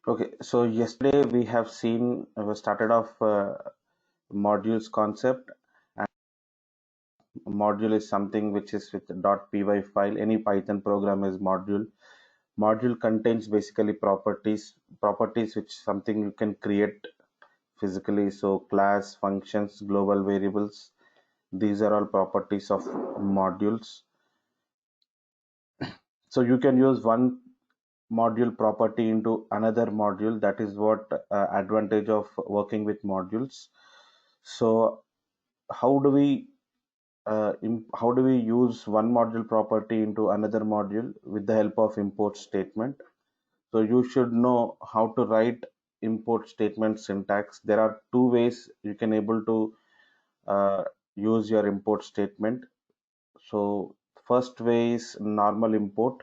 Okay, so yesterday we have seen we started off modules concept, and module is something which is with .py file. Any Python program is module. Module contains basically properties which something you can create physically. So class, functions, global variables. These are all properties of modules. So you can use one module property into another module. That is what advantage of working with modules. So how do we how do we use one module property into another module with the help of import statement? So you should know how to write import statement syntax. There are two ways you can able to uh, use your import statement. So first way is normal import,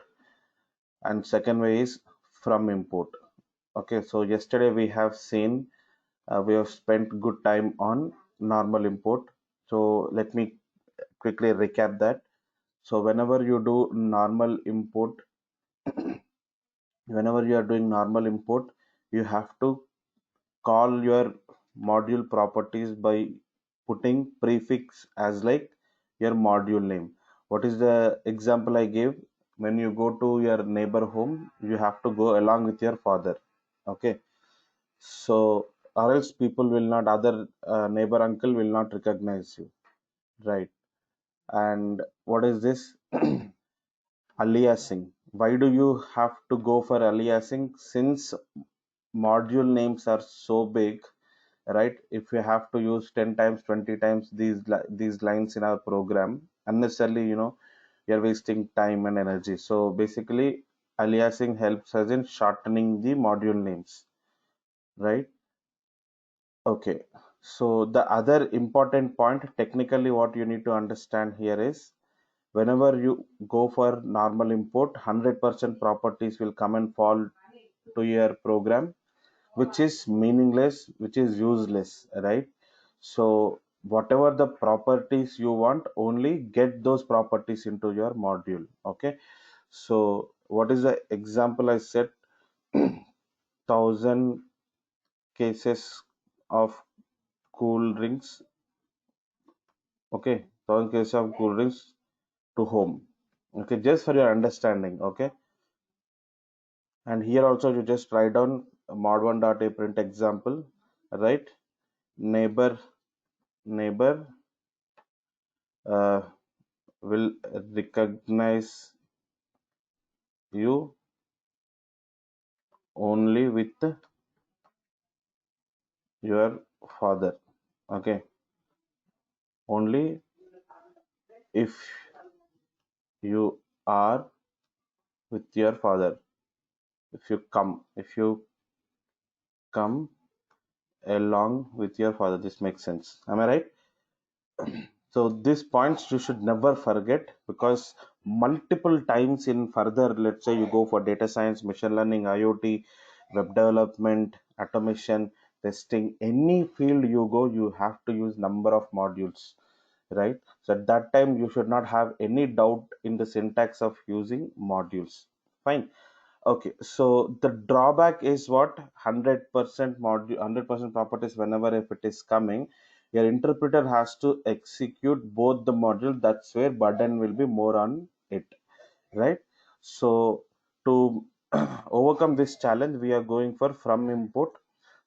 and second way is from import. Okay, so yesterday we have seen we have spent good time on normal import. So let me quickly recap that. So whenever you are doing normal import, you have to call your module properties by putting prefix as like your module name. What is the example I gave? When you go to your neighbor home, you have to go along with your father. Okay, so or else people will not, other neighbor uncle will not recognize you, right? And what is this? Aliasing. Why do you have to go for aliasing? Since module names are so big, right? If you have to use 10 times, 20 times these lines in our program unnecessarily, you're wasting time and energy. So basically aliasing helps us in shortening the module names, right? Okay, so the other important point technically what you need to understand here is, whenever you go for normal import, 100% properties will come and fall to your program, which is meaningless, which is useless, right? So whatever the properties you want, only get those properties into your module. Okay, so what is the example I said? 1,000 cases of cool drinks. Okay, 1,000 cases of cool drinks to home. Okay, just for your understanding. Okay, and here also you just write down mod1.a print example, right? Neighbor uh, will recognize you only with your father. Okay, only if you are with your father. If you come along with your father, this makes sense. Am I right? So these points you should never forget, because multiple times in further, let's say you go for data science, machine learning, IoT, web development, automation, testing, any field you go, you have to use number of modules, right? So at that time you should not have any doubt in the syntax of using modules. Fine. Okay, so the drawback is what? 100% module, 100% properties. Whenever if it is coming, your interpreter has to execute both the module. That's where burden will be more on it, right? So to overcome this challenge, we are going for from import.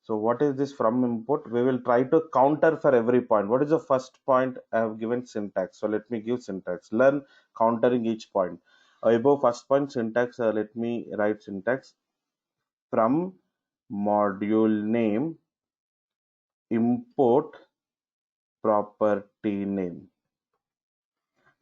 So what is this from import? We will try to counter for every point. What is the first point? I have given syntax. So let me give syntax. Learn countering each point. Above first point syntax, let me write syntax. From module name, import property name.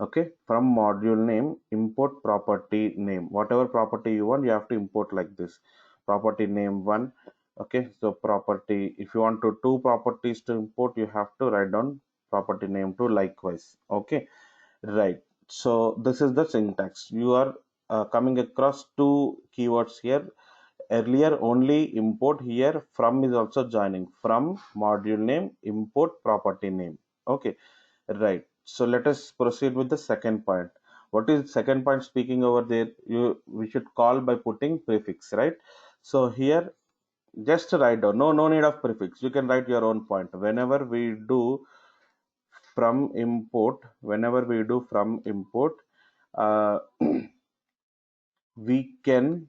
Okay, from module name, import property name. Whatever property you want, you have to import like this. Property name 1. Okay, so property, if you want to two properties to import, you have to write down property name 2 likewise. Okay, right. So this is the syntax. You are coming across two keywords here. Earlier only import, here from is also joining. From module name, import property name. Okay, right. So let us proceed with the second point. What is second point speaking over there? We should call by putting prefix, right? So here Just write down. No need of prefix. You can write your own point. Whenever we do from import, uh, we can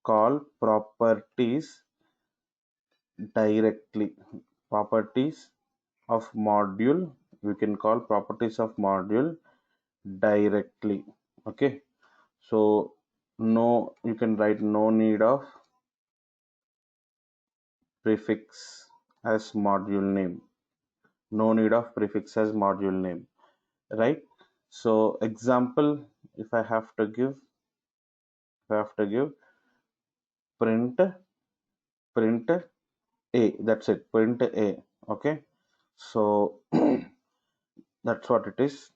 call properties directly. Properties of module. We can call properties of module directly. Okay. So no, you can write no need of prefix as module name. No need of prefix as module name, right? So example, if I have to give, print print a, that's it, print a. Okay, so that's what it is.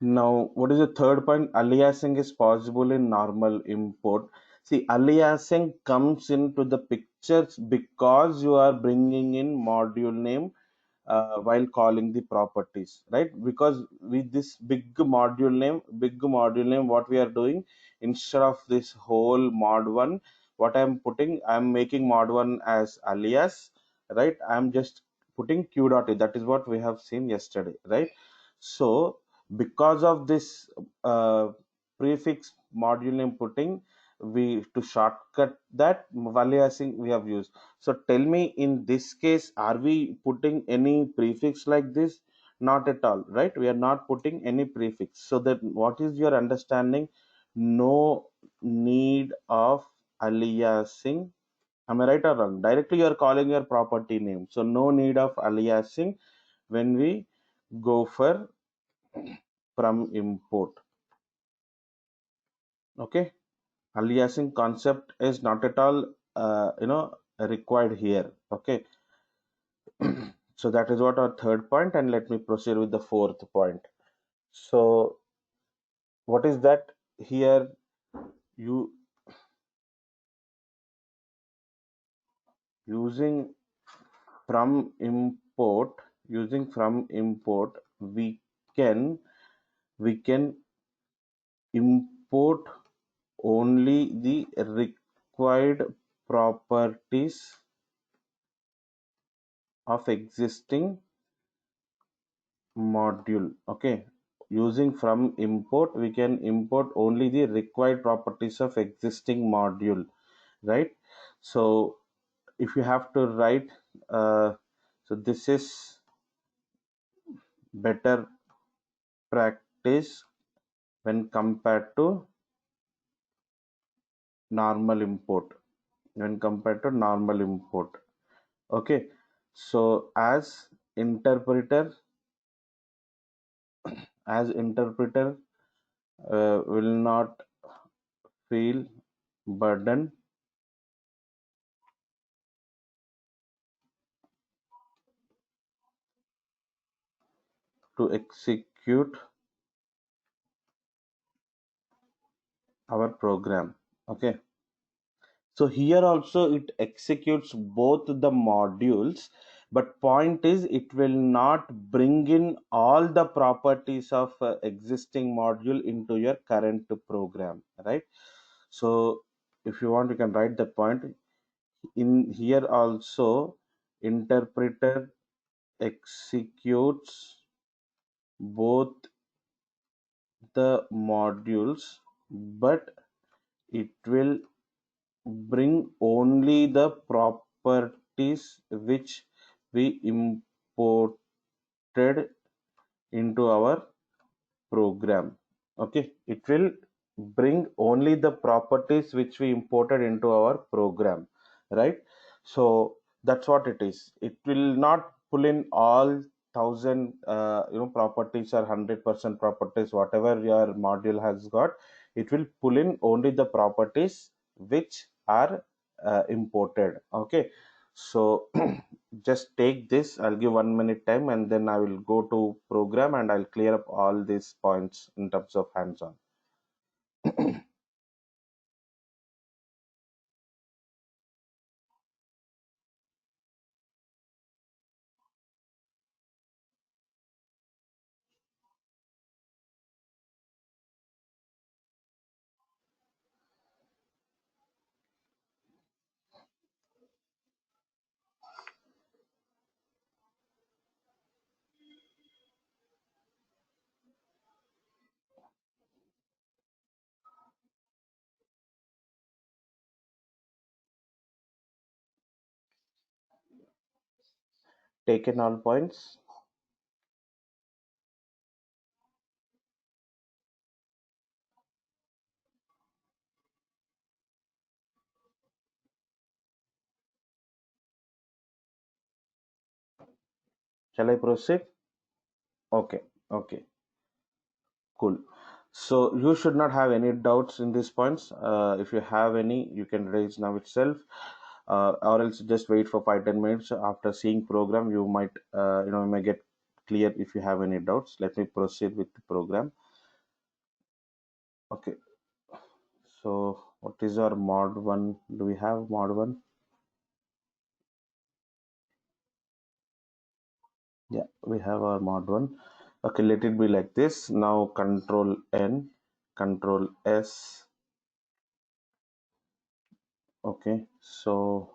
Now, what is the third point? Aliasing is possible in normal import. See, aliasing comes into the pictures because you are bringing in module name while calling the properties, right? Because with this big module name, what we are doing, instead of this whole mod1, what I'm putting, I'm making mod1 as alias, right? I'm just putting q dot a. That is what we have seen yesterday, right? So because of this prefix module name putting, we to shortcut that aliasing we have used. So tell me, in this case, are we putting any prefix like this? Not at all, right? We are not putting any prefix. So that what is your understanding? No need of aliasing. Am I right or wrong? Directly you are calling your property name. So no need of aliasing when we go for from import. Okay. Aliasing concept is not at all required here. Okay. So that is what our third point, and let me proceed with the fourth point. So what is that? Here you using from import we can import only the required properties of existing module. Okay, using from import we can import only the required properties of existing module, right? So if you have to write, uh, so this is better practice when compared to normal import. Okay, so as interpreter will not feel burden to execute our program. Okay, so here also it executes both the modules, but point is it will not bring in all the properties of existing module into your current program, right? So if you want, you can write that point. In here also, interpreter executes both the modules, but it will bring only the properties which we imported into our program. Okay, it will bring only the properties which we imported into our program, right? So that's what it is. It will not pull in all thousand properties or 100% properties, whatever your module has got. It will pull in only the properties which are imported. Okay, so just take this. I'll give 1 minute time, and then I will go to program and I'll clear up all these points in terms of hands-on. taken all points? Shall I proceed? Okay, okay, cool. So you should not have any doubts in these points. If you have any, you can raise now itself, or else just wait for 5-10 minutes. After seeing program, you might, you may get clear if you have any doubts. Let me proceed with the program. Okay. So what is our mod one? Do we have mod one? Yeah, we have our mod one. Okay, let it be like this. Now control N, control S. Okay, so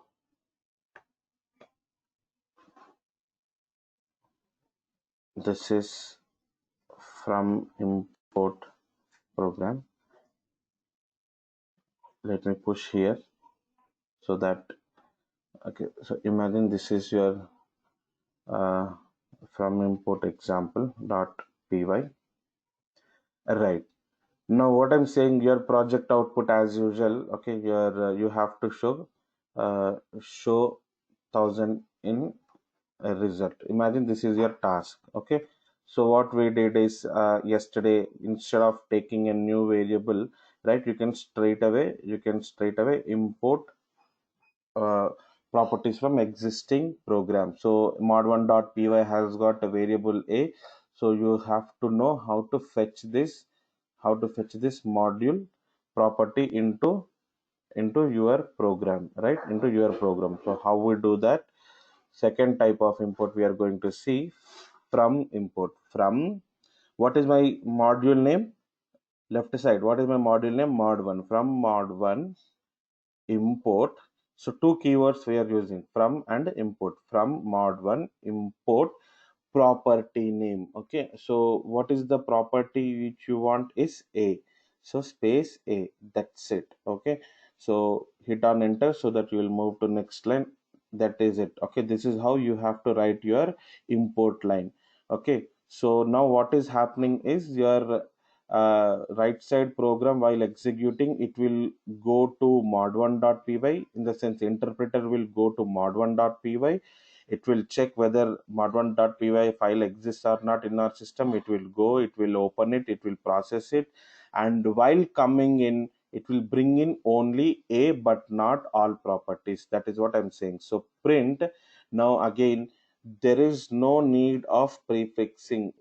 this is from import program. Let me push here so that, okay, so imagine this is your uh, from import example dot py. Right. Now what I'm saying, your project output as usual, okay, your you have to show 1,000 in a result. Imagine this is your task. Okay, so what we did is, yesterday, instead of taking a new variable, right, you can straight away import uh, properties from existing program. So mod1.py has got a variable a, so you have to know how to fetch this module property into your program, right, into your program. So how we do that? Second type of import we are going to see, from import. From, what is my module name? Left side, what is my module name? Mod1. From mod1 import. So two keywords we are using, from and import. From mod1 import property name. Okay, so what is the property which you want is a, so space a, that's it. Okay, so hit on enter so that you will move to next line. That is it. Okay, this is how you have to write your import line. Okay, so now what is happening is, your right side program, while executing, it will go to mod1.py. In the sense, interpreter will go to mod1.py. It will check whether mod1.py file exists or not in our system. It will go, it will open it, it will process it, and while coming in, it will bring in only a but not all properties. That is what I'm saying. So print. Now again, there is no need of prefixing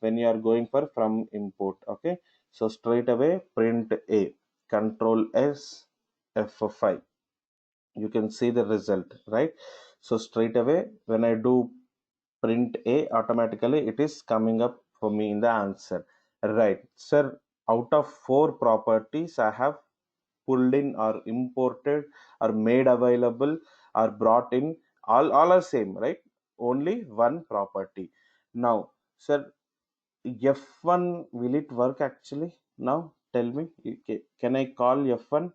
when you are going for from import. Okay, so straight away print a, control S, F5. You can see the result, right? So straight away when I do print a, automatically it is coming up for me in the answer. Right, sir. Out of four properties I have pulled in or imported or made available or brought in, all are same, right? Only one property. Now, sir, f1, will it work actually? Now tell me, can I call f1?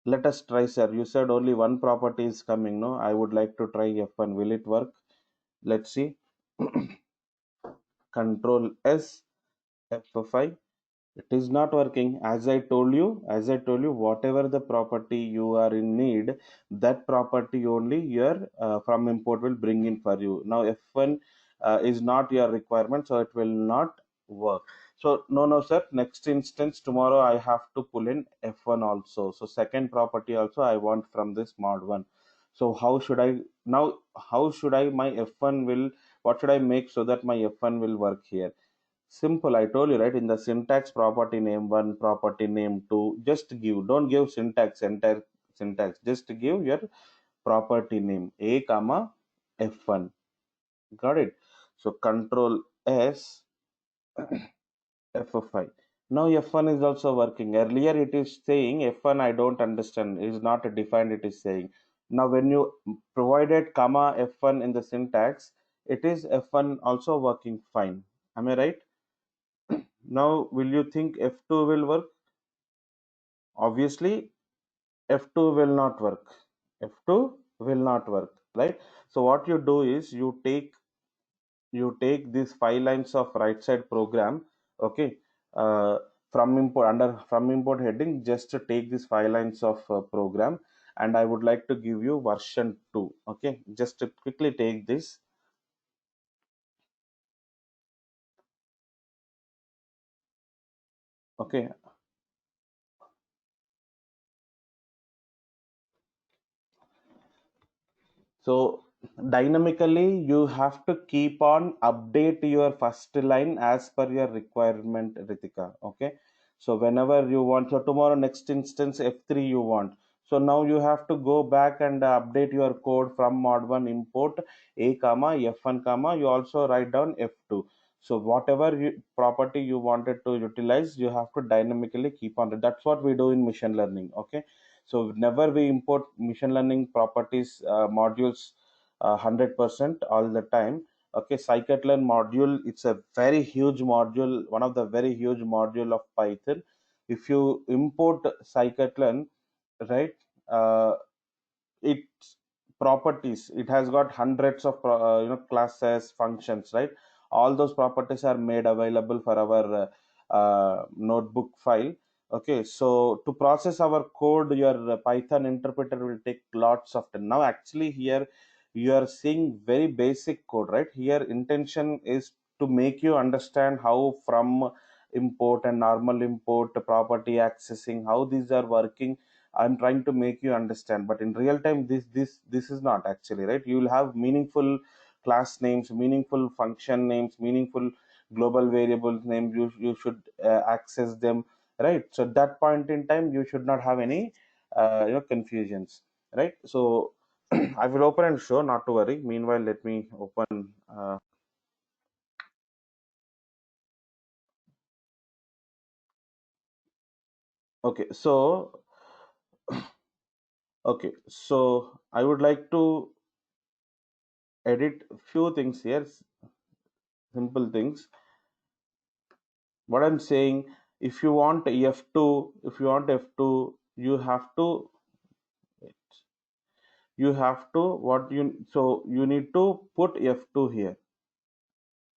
Let us try, sir. You said only one property is coming. No, I would like to try F1. Will it work? Let's see. Control S, F5. It is not working. As I told you, whatever the property you are in need, that property only your from import will bring in for you. Now F1 is not your requirement, so it will not work. So no, no, sir. Next instance, tomorrow I have to pull in F1 also. So second property also I want from this mod one. So how should I now? How should I my F1 will? What should I make so that my F1 will work here? Simple, I told you, right? In the syntax, property name one, property name two. Just give, don't give syntax, entire syntax. Just give your property name a comma f1. Got it? So control S, f5. Now f1 is also working. Earlier it is saying f1, I don't understand. It is not defined, it is saying. Now when you provided comma f1 in the syntax, it is f1 also working fine. Am I right? Now, will you think F2 will work? Obviously, F2 will not work. F2 will not work. right? So what you do is you take these 5 lines of right side program, okay, uh, from import, under from import heading, just to take these 5 lines of program, and I would like to give you version 2. Okay, just to quickly take this. Okay, so dynamically, you have to keep on update your first line as per your requirement, Ritika. Okay. So whenever you want, so tomorrow next instance F3 you want. So now you have to go back and update your code from mod1 import a comma f1 comma. You also write down f2. So whatever property you wanted to utilize, you have to dynamically keep on. That's what we do in machine learning. Okay, so whenever we import machine learning properties modules 100% all the time. Okay, scikit-learn module, it's a very huge module, one of the very huge module of Python. If you import scikit-learn, right, uh, its properties, it has got hundreds of classes, functions, right? All those properties are made available for our notebook file. Okay, so to process our code, your Python interpreter will take lots of time. Now actually here you are seeing very basic code, right? Here intention is to make you understand how from import and normal import, property accessing, how these are working. I'm trying to make you understand, but in real time, this is not actually right. You will have meaningful class names, meaningful function names, meaningful global variables names. You should access them, right? So at that point in time, you should not have any confusions, right? So I will open and show, not to worry. Meanwhile, let me open. Okay, so okay, so I would like to edit few things here, simple things. What I'm saying, if you want f2, if you want f2, you have to, what you, so you need to put f2 here,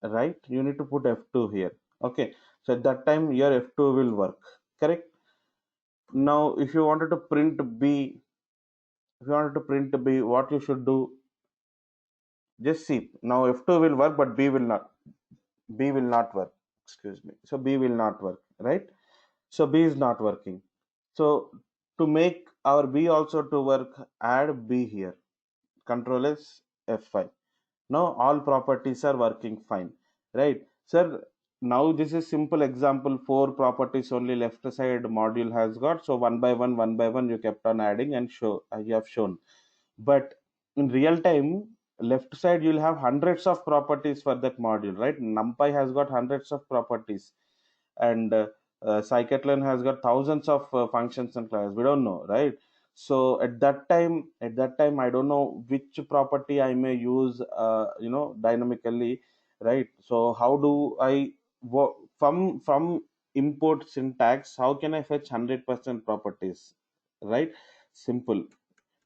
right? You need to put f2 here. Okay, so at that time your f2 will work, correct? Now if you wanted to print b, if you wanted to print b, what you should do, just see, now f2 will work but b will not, b will not work, excuse me, so b will not work, right? So b is not working. So to make our b also to work, add b here. Control is F5. Now all properties are working fine, right? Sir, now this is simple example. Four properties only left side module has got. So one by one, you kept on adding and show you have shown. But in real time, left side you'll have hundreds of properties for that module, right? NumPy has got hundreds of properties, and scikit-learn has got thousands of functions and classes. We don't know, right? So at that time I don't know which property I may use dynamically, right? So how do I from import syntax, how can I fetch 100% properties, right? Simple.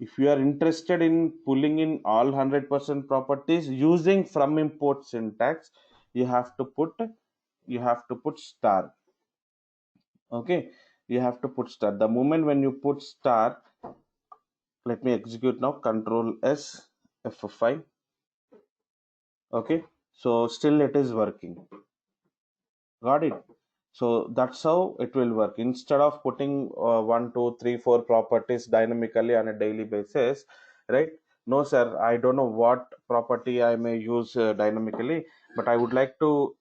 If you are interested in pulling in all 100% properties using from import syntax, you have to put star. Okay, you have to put star. The moment when you put star, let me execute now. Control S F5. Okay, so still it is working. Got it? So that's how it will work. Instead of putting one, two, three, four properties dynamically on a daily basis, right? No, sir, I don't know what property I may use dynamically, but I would like to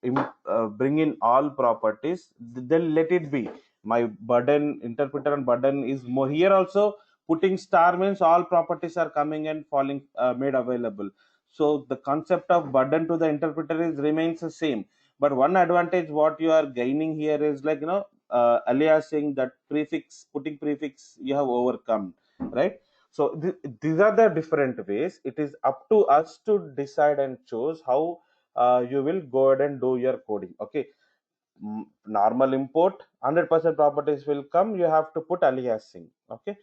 bring in all properties. Then let it be. My burden interpreter and burden is more here also. Putting star means all properties are coming and falling made available. So the concept of burden to the interpreter is remains the same, but one advantage what you are gaining here is like aliasing, that prefix, putting prefix you have overcome, right? So these are the different ways. It is up to us to decide and choose how you will go ahead and do your coding. Okay, normal import 100% properties will come, you have to put aliasing. Okay,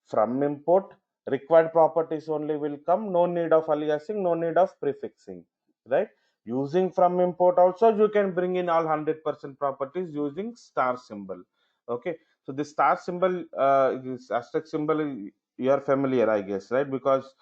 from import, required properties only will come. No need of aliasing, no need of prefixing, right? Using from import also, you can bring in all 100% properties using star symbol. Okay, so the star symbol, this asterisk symbol, you are familiar, I guess, right? Because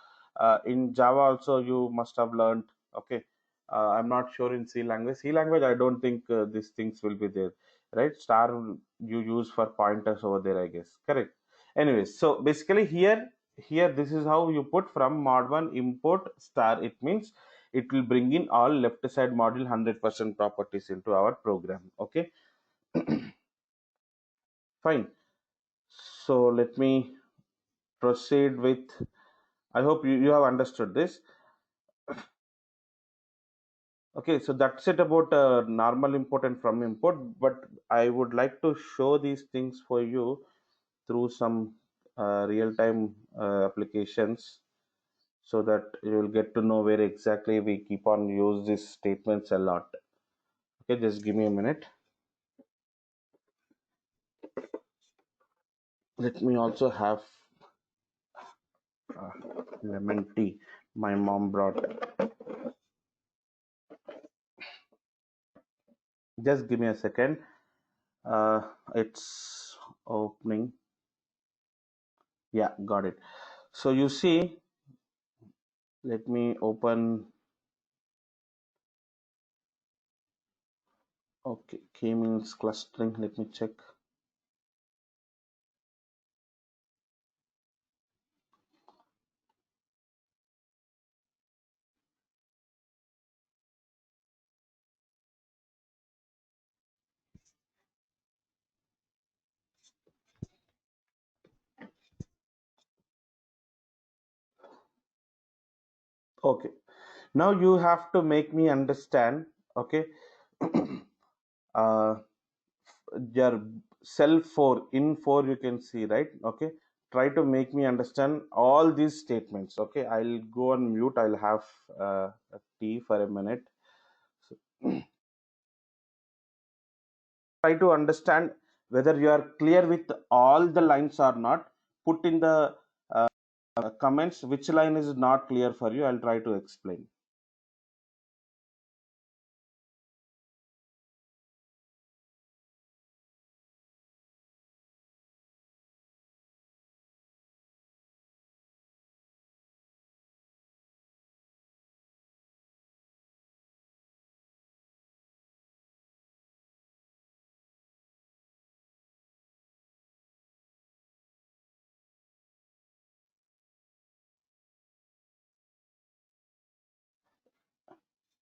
in Java also you must have learned. Okay, I'm not sure in C language. C language, I don't think these things will be there, right? Star you use for pointers over there, I guess. Correct. Anyways, so basically here this is how you put from mod1 import star. It means it will bring in all left side module 100% properties into our program. Okay, fine. So let me proceed with, I hope you have understood this. Okay, so that's it about normal import and from import, but I would like to show these things for you through some real-time applications, so that you will get to know where exactly we keep on use these statements a lot. Okay, just give me a minute. Let me also have uh, lemon tea my mom brought. Just give me a second. uh, it's opening. Yeah, got it. So you see, let me open. Okay, key means clustering. Let me check. Okay, now you have to make me understand. Okay, uh, your cell 4 in 4 you can see, right? Okay, try to make me understand all these statements. Okay, I'll go on mute. I'll have a tea for a minute. So, try to understand whether you are clear with all the lines or not. Put in the comments which line is not clear for you. I'll try to explain.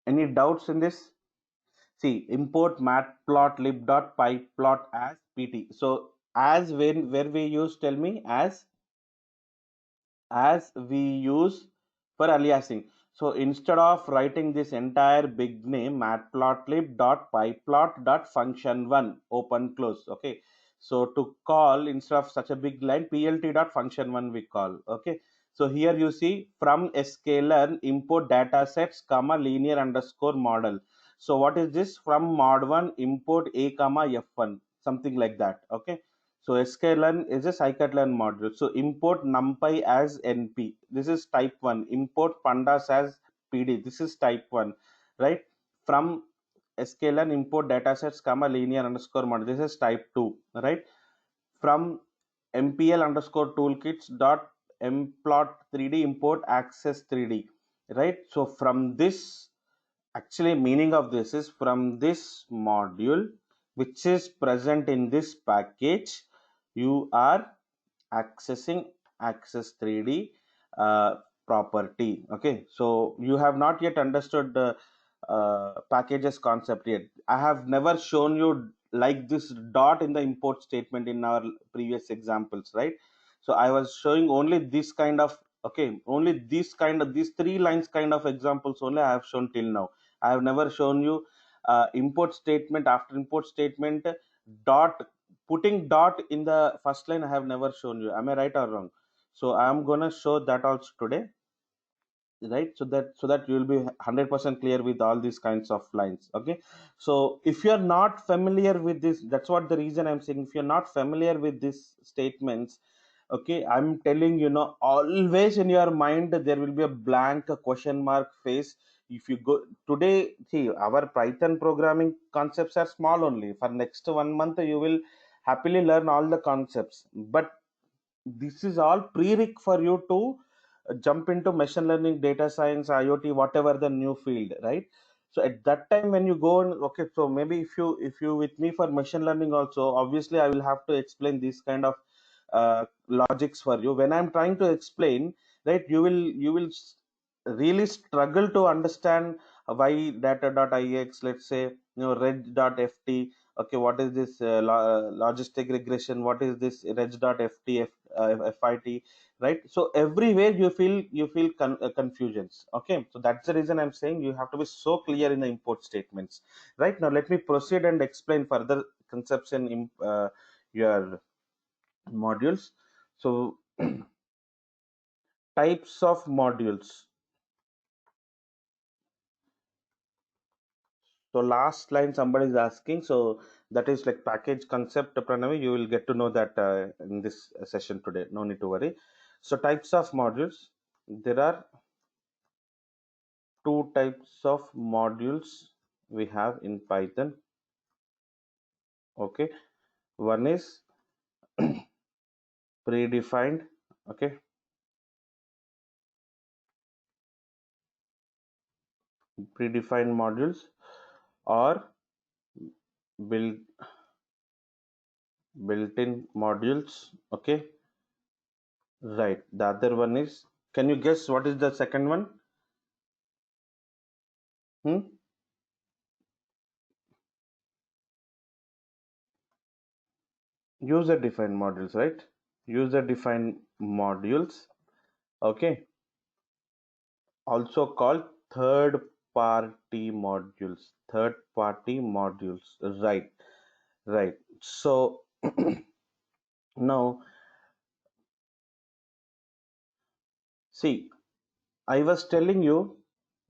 Any doubts in this? See, import matplotlib.pyplot as pt. So as when where we use, tell me, as we use for aliasing. So instead of writing this entire big name matplotlib.pyplot.function1 open close. Okay, so to call, instead of such a big line, plt.function1 we call. Okay, so here you see from sklearn import datasets comma linear underscore model. So what is this? From mod1 import a comma f1, something like that. Okay, so sklearn is a scikit-learn module. So import numpy as np. This is type 1. Import pandas as pd. This is type 1, right? From sklearn import datasets comma linear underscore module. This is type 2, right? From mpl underscore toolkits dot mplot 3d import access 3d, right? So from this, actually meaning of this is from this module which is present in this package, you are accessing access 3d property. Okay, so you have not yet understood the packages concept yet. I have never shown you like this dot in the import statement in our previous examples, right? So I was showing only this kind of, okay, only this kind of, these three lines kind of examples only I have shown till now. I have never shown you import statement after import statement, dot, putting dot in the first line. I have never shown you. Am I right or wrong? So I am gonna show that also today, right? So that you will be 100% clear with all these kinds of lines. Okay, so if you are not familiar with this, that's what the reason I'm saying. If you're not familiar with these statements, Okay, I'm telling you know, always in your mind there will be a blank question mark face. If you go today, see, our Python programming concepts are small only. For next 1 month you will happily learn all the concepts, but this is all prereq for you to jump into machine learning, data science, IoT, whatever the new field, right? So at that time when you go on, okay, so maybe if you with me for machine learning also, obviously I will have to explain this kind of logics for you. When I'm trying to explain, right, you will really struggle to understand why data.ix, let's say, reg.ft. Okay, what is this logistic regression? What is this reg.ft, fit, right? So everywhere you feel confusions. Okay, so that's the reason I'm saying you have to be so clear in the import statements. Right, now let me proceed and explain further concepts in your modules. So types of modules. So last line somebody is asking, so that is like package concept, Pranavi. You will get to know that in this session today. No need to worry. So types of modules. There are two types of modules we have in Python. Okay, one is predefined. Okay, predefined modules or built built-in modules. Okay, right. The other one is. Can you guess what is the second one? Hmm? User defined modules, right? User defined modules. Okay, also called third party modules. Third party modules, right? Right. So now, see, I was telling you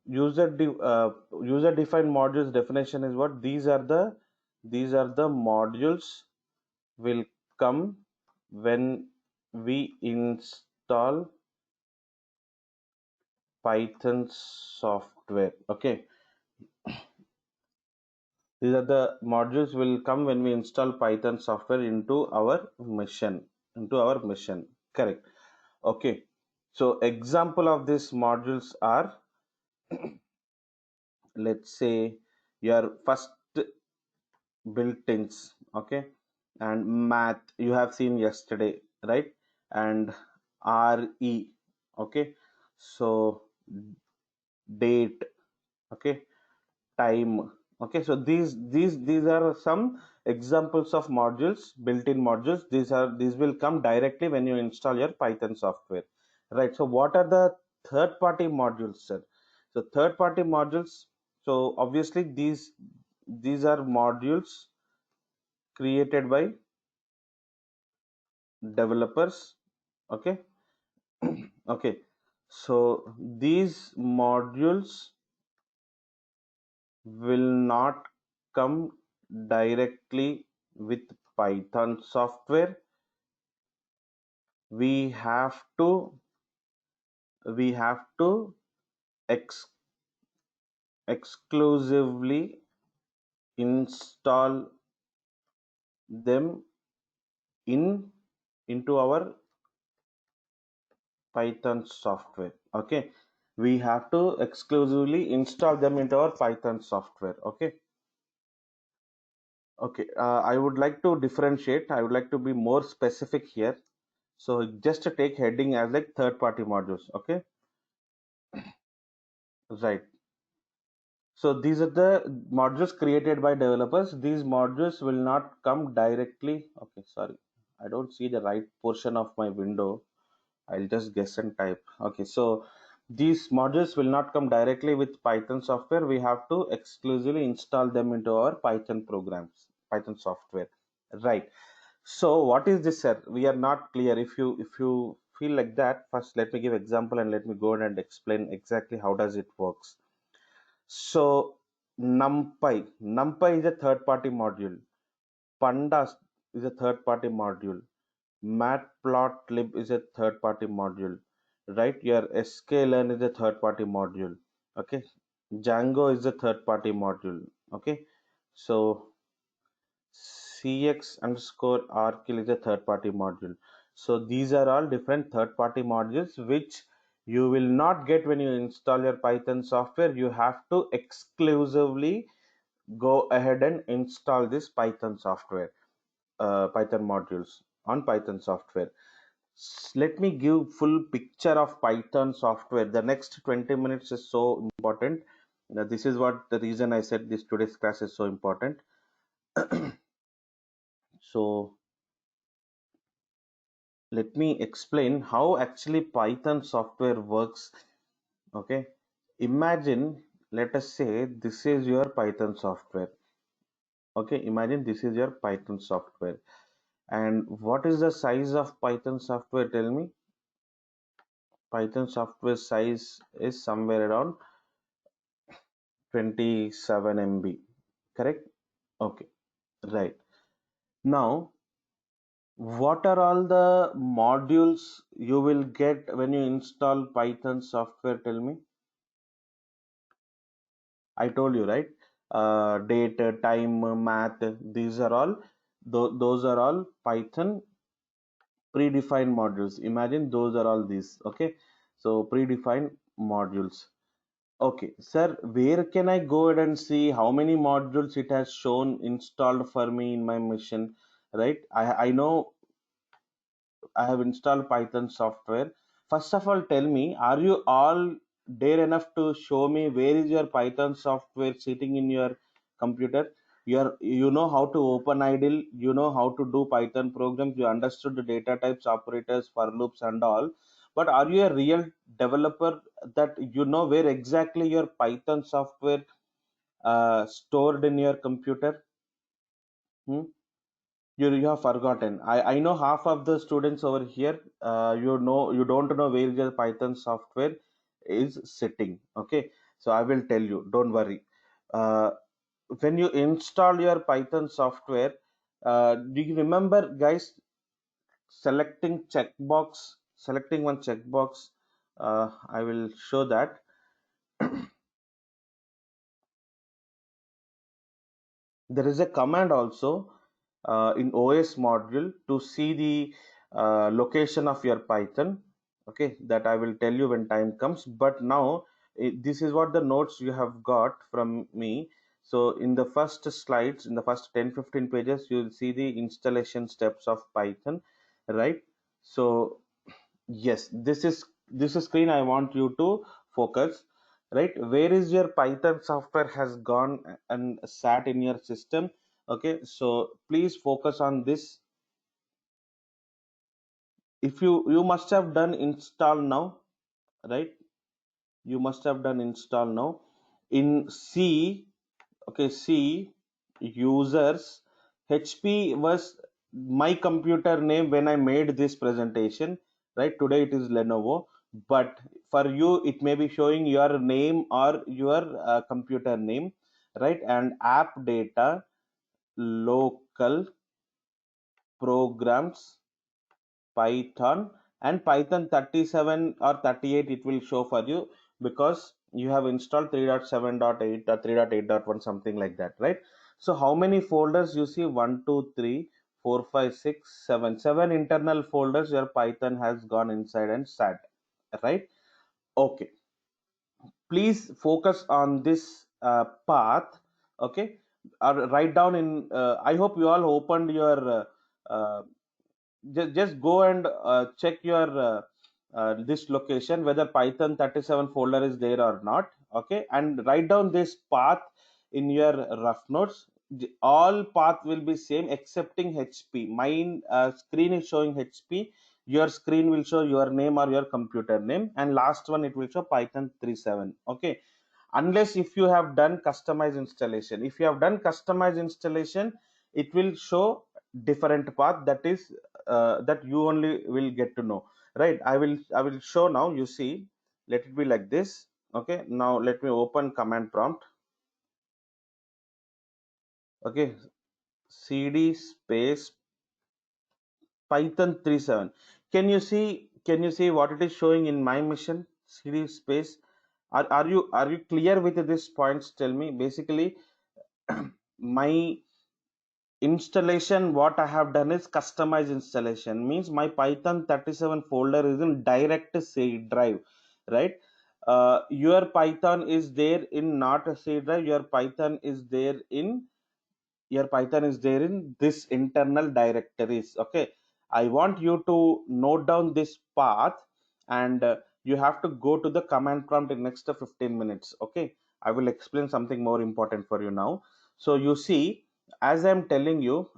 user defined modules definition is what? These are the modules will come when we install Python software. Okay, these are the modules will come when we install Python software into our mission. Correct. Okay. So example of these modules are, let's say, your first built-ins. Okay, and math you have seen yesterday, right? And RE. Okay, so date. Okay, time. Okay, so these are some examples of modules, built-in modules. These will come directly when you install your Python software, right? So what are the third party modules, sir? So third party modules, so obviously these are modules created by developers. Okay. Okay, so these modules will not come directly with Python software. We have to we have to ex- exclusively install them in into our Python software. Okay, we have to exclusively install them into our Python software. Okay. Okay, I would like to differentiate. I would like to be more specific here. So just to take heading as like third party modules. Okay, right. So these are the modules created by developers. These modules will not come directly. Okay, sorry, I don't see the right portion of my window. I'll just guess and type. Okay, so these modules will not come directly with Python software. We have to exclusively install them into our Python programs, Python software. Right. So what is this, sir? We are not clear. If you feel like that, first let me give example and let me go ahead and explain exactly how does it works. So NumPy is a third party module. Pandas is a third party module. Matplotlib is a third party module, right? Your sklearn is a third party module. Okay, Django is a third party module. Okay, so cx underscore rkill is a third party module. So these are all different third party modules which you will not get when you install your Python software. You have to exclusively go ahead and install this Python software, Python modules on Python software. Let me give full picture of Python software. The next 20 minutes is so important. Now, this is what the reason I said this today's class is so important. So let me explain how actually Python software works. Okay, imagine, let us say this is your Python software. Okay, imagine this is your Python software. And what is the size of Python software? Tell me. Python software size is somewhere around 27 MB, correct? Okay, right. Now, what are all the modules you will get when you install Python software? Tell me. I told you, right? Date, time, math, these are all, those are all Python predefined modules. Imagine those are all these, okay? So predefined modules. Okay, sir, where can I go ahead and see how many modules it has shown installed for me in my machine, right? I know I have installed Python software. First of all, tell me, are you all dare enough to show me where is your Python software sitting in your computer? You know how to open idle, you know how to do Python programs, you understood the data types, operators, for loops, and all. But are you a real developer that you know where exactly your Python software stored in your computer? Hmm? You have forgotten. I know half of the students over here, you don't know where your Python software is sitting. Okay, so I will tell you, don't worry. uh, when you install your Python software, do you remember, guys, selecting one checkbox? I will show that. There is a command also in OS module to see the location of your Python. Okay, that I will tell you when time comes. But now this is what the notes you have got from me. So in the first slides, in the first 10-15 pages, you will see the installation steps of Python, right? So yes, this is screen I want you to focus, right? Where is your Python software has gone and sat in your system? Okay, so please focus on this. If you must have done install now, right? You must have done install now in C. Okay, C users. HP was my computer name when I made this presentation, right? Today it is Lenovo, but for you it may be showing your name or your computer name, right? And app data, local programs, Python, and Python 37 or 38 it will show for you because you have installed 3.7.8 or 3.8.1, something like that, right? So how many folders you see? 1, 2, 3, 4, 5, 6, 7. 7 internal folders your Python has gone inside and sat, right? Okay, please focus on this path. Okay, or write down in I hope you all opened your just go and check your this location whether Python 37 folder is there or not. Okay, and write down this path in your rough notes. All path will be same excepting HP. Mine screen is showing HP, your screen will show your name or your computer name, and last one it will show Python 37. Okay, unless if you have done customized installation. If you have done customized installation, it will show different path, that is that you only will get to know, right? I will show now. You see, let it be like this. Okay, now let me open command prompt. Okay, cd space Python 3.7. Can you see what it is showing in my mission cd space? Are you clear with these points? Tell me. Basically, my installation, what I have done is customized installation, means my python 37 folder is in direct c drive, right? Your python is there in not a c drive, your python is there in this internal directories. Okay, I want you to note down this path, and you have to go to the command prompt in next 15 minutes. Okay, I will explain something more important for you now. So you see, as I'm telling you,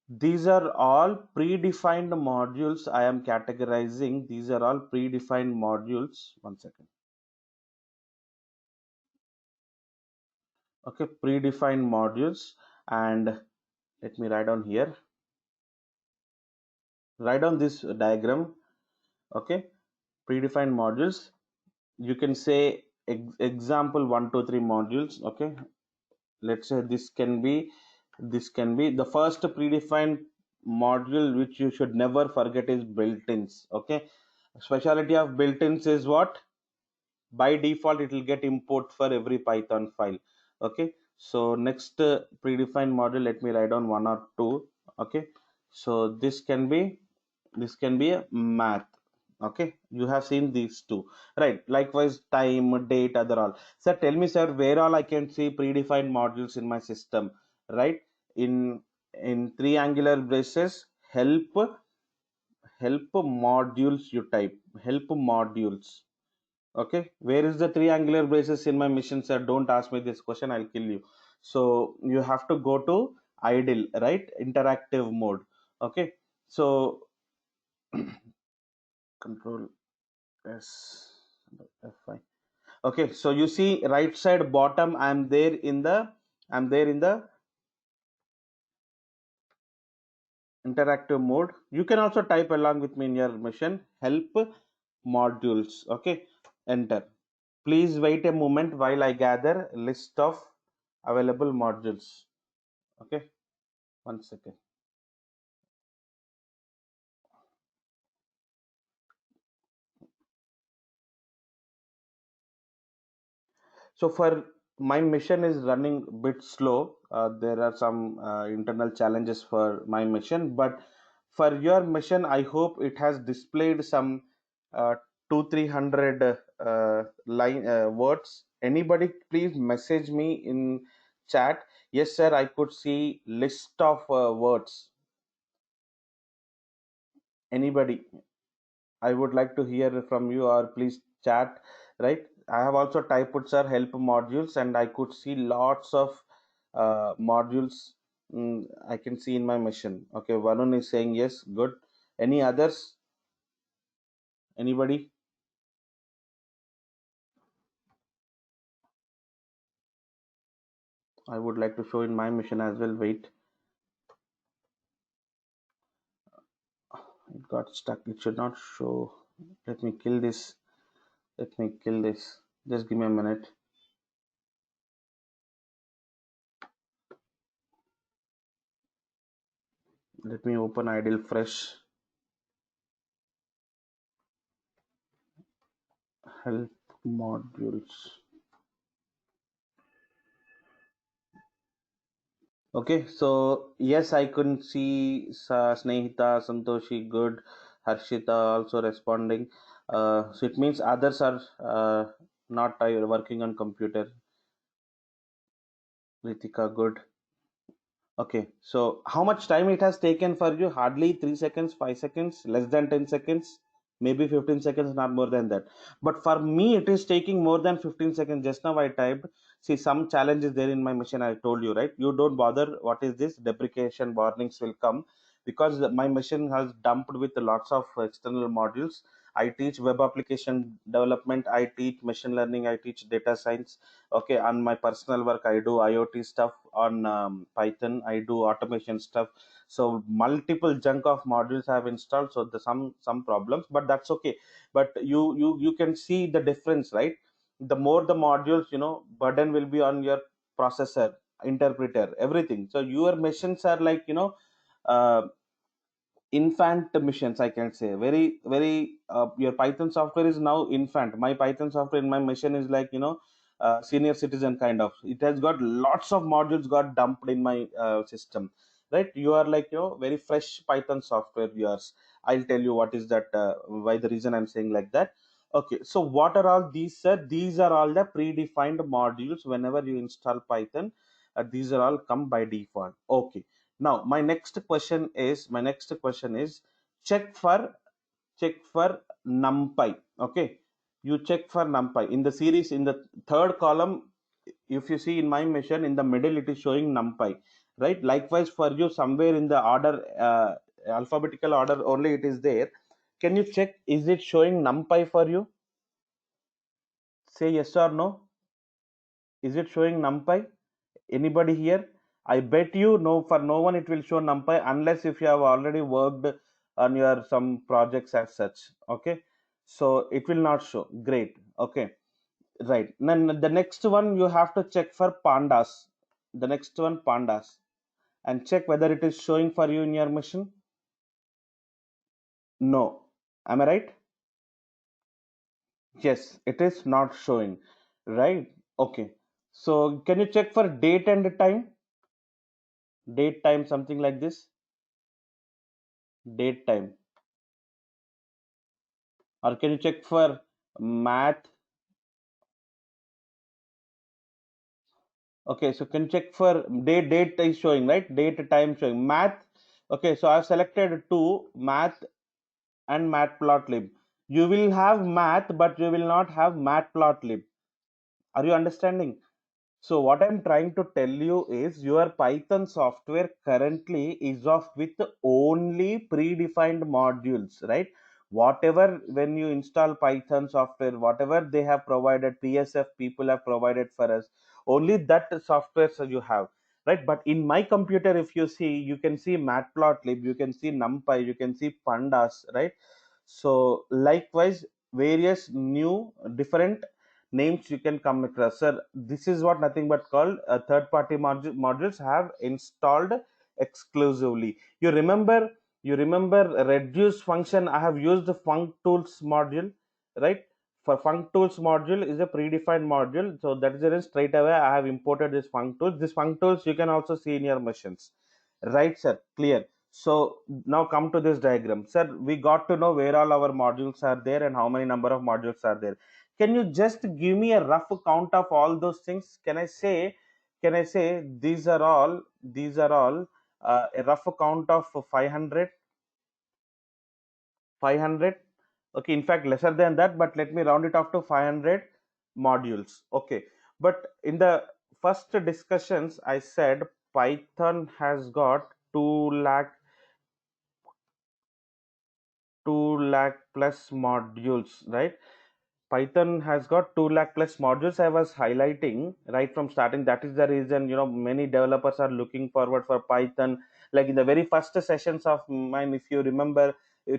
these are all predefined modules. I am categorizing, these are all predefined modules. One second. Okay, predefined modules. And let me write down here, write down this diagram. Okay, predefined modules, you can say example 1 2 3 modules. Okay, let's say this can be the first predefined module which you should never forget is built-ins. Okay, speciality of built-ins is what? By default it will get import for every python file. Okay, so next predefined module, let me write down one or two. Okay, so this can be a math. Okay, you have seen these two, right? Likewise, time, date, other all. Sir, tell me, sir, where all I can see predefined modules in my system? Right, in three angular braces, help modules, you type help modules. Okay, where is the three angular braces in my mission? Sir, don't ask me this question, I'll kill you. So you have to go to idle, right? Interactive mode. Okay, so control s f5. Okay, so you see right side bottom, I'm there in the interactive mode. You can also type along with me in your mission, help modules. Okay, enter. Please wait a moment while I gather list of available modules. Okay, one second. So for my mission is running a bit slow. There are some internal challenges for my mission, but for your mission, I hope it has displayed some uh, 200 300 line words. Anybody, please message me in chat. Yes, sir, I could see list of words. Anybody? I would like to hear from you, or please chat, right? I have also typed, sir, help modules, and I could see lots of modules. I can see in my mission. Okay, Varun is saying yes, good. Any others? Anybody? I would like to show in my mission as well. Wait, it got stuck. It should not show. Let me kill this. Let me kill this. Just give me a minute. Let me open idle fresh. Help modules. Okay, so yes, I couldn't see Snehita, Santoshi, good, Harshita also responding. So it means others are not working on computer. Ritika, good. Okay, so how much time it has taken for you? Hardly 3 seconds, 5 seconds, less than 10 seconds, maybe 15 seconds, not more than that. But for me, it is taking more than 15 seconds. Just now I typed. See, some challenges there in my mission. I told you, right? You don't bother. What is this? Deprecation warnings will come because my mission has dumped with lots of external modules. I teach web application development. I teach machine learning. I teach data science. Okay, on my personal work I do IoT stuff on Python. I do automation stuff. So multiple junk of modules I have installed, so the some problems, but that's okay. But you can see the difference, right? The more the modules, burden will be on your processor. interpreter, everything. So your machines are like, uh, infant missions, I can say. Very your Python software is now infant. My Python software in my machine is like, senior citizen kind of. It has got lots of modules got dumped in my system, right? You are like, very fresh Python software yours. I'll tell you what is that, why the reason I'm saying like that. Okay, so what are all these, sir? These are all the predefined modules. Whenever you install Python, these are all come by default. Okay, now my next question is check for NumPy. Okay, you check for NumPy in the series in the third column. If you see in my machine, in the middle it is showing NumPy, right? Likewise for you, somewhere in the order, alphabetical order only it is there. Can you check, is it showing NumPy for you? Say yes or no. Is it showing NumPy? Anybody here? I bet you no, for no one it will show NumPy unless if you have already worked on your some projects as such. Okay, so it will not show. Great. Okay, right. Then the next one you have to check for Pandas. The next one, Pandas, and check whether it is showing for you in your machine. No. Am I right? Yes, it is not showing, right? Okay, so can you check for date and time? Date time, something like this. Date time. Or can you check for math? Okay, so can you check for date is showing, right? Date time showing. Math. Okay, so I've selected two, math and matplotlib. You will have math, but you will not have matplotlib. Are you understanding? So what I'm trying to tell you is your Python software currently is of with only predefined modules, right? Whatever, when you install Python software, whatever they have provided, PSF people have provided for us, only that software so you have, right? But in my computer, if you see, you can see Matplotlib, you can see NumPy, you can see Pandas, right? So likewise, various new different names you can come across. Sir, this is what nothing but called third party modules have installed exclusively. You remember reduce function? I have used the functools module, right? For functools module is a predefined module, so that is the reason straight away I have imported this functools. This functools you can also see in your machines, right, sir? Clear. So now come to this diagram, sir. We got to know where all our modules are there and how many number of modules are there. Can you just give me a rough count of all those things? Can I say these are all a rough count of 500? 500. Okay, in fact lesser than that, but let me round it off to 500 modules. Okay, but in the first discussions I said Python has got 2 lakh 2 lakh plus modules, right? Python has got 2 lakh plus modules. I was highlighting right from starting. That is the reason, many developers are looking forward for Python. Like in the very first sessions of mine, if you remember,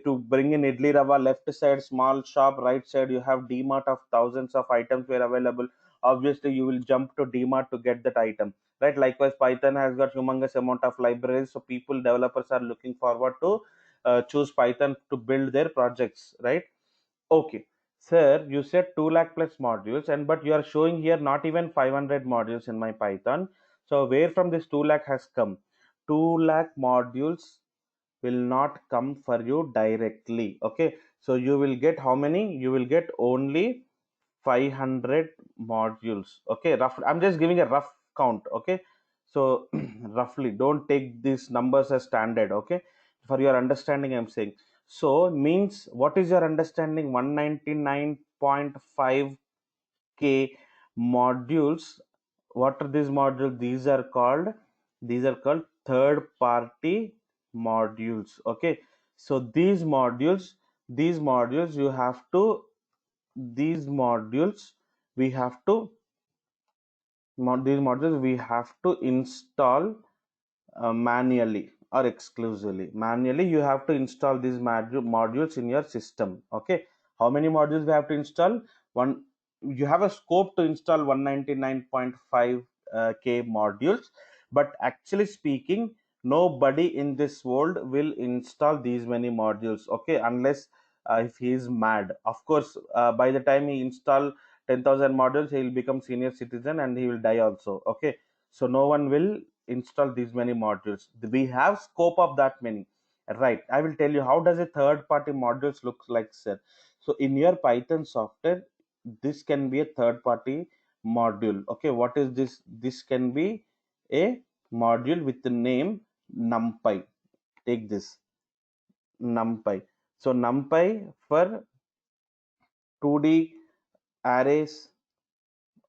to bring in Idli Rava, left side, small shop, right side, you have DMart of thousands of items were available. Obviously, you will jump to DMart to get that item, right? Likewise, Python has got humongous amount of libraries. So people, developers are looking forward to choose Python to build their projects, right? Okay, sir, you said 2 lakh plus modules, and but you are showing here not even 500 modules in my Python. So where from this 2 lakh has come? 2 lakh modules will not come for you directly. Okay, so you will get how many? You will get only 500 modules. Okay, rough. I'm just giving a rough count. Okay, so roughly, don't take these numbers as standard. Okay, for your understanding, I'm saying. So means what is your understanding? 199.5k modules. What are these modules? These are called third party modules. Okay, so these modules you have to these modules we have to these modules we have to install manually or exclusively. Manually you have to install these modules in your system. Okay, how many modules we have to install? One. You have a scope to install 199.5 k modules, but actually speaking, nobody in this world will install these many modules, okay, unless if he is mad. Of course, by the time he install 10,000 modules, he will become senior citizen and he will die also, okay. So no one will install these many modules. We have scope of that many, right? I will tell you how does a third party modules looks like, sir. So in your Python software, this can be a third party module, okay. What is this? This can be a module with the name NumPy. Take this, NumPy. So NumPy for 2D arrays,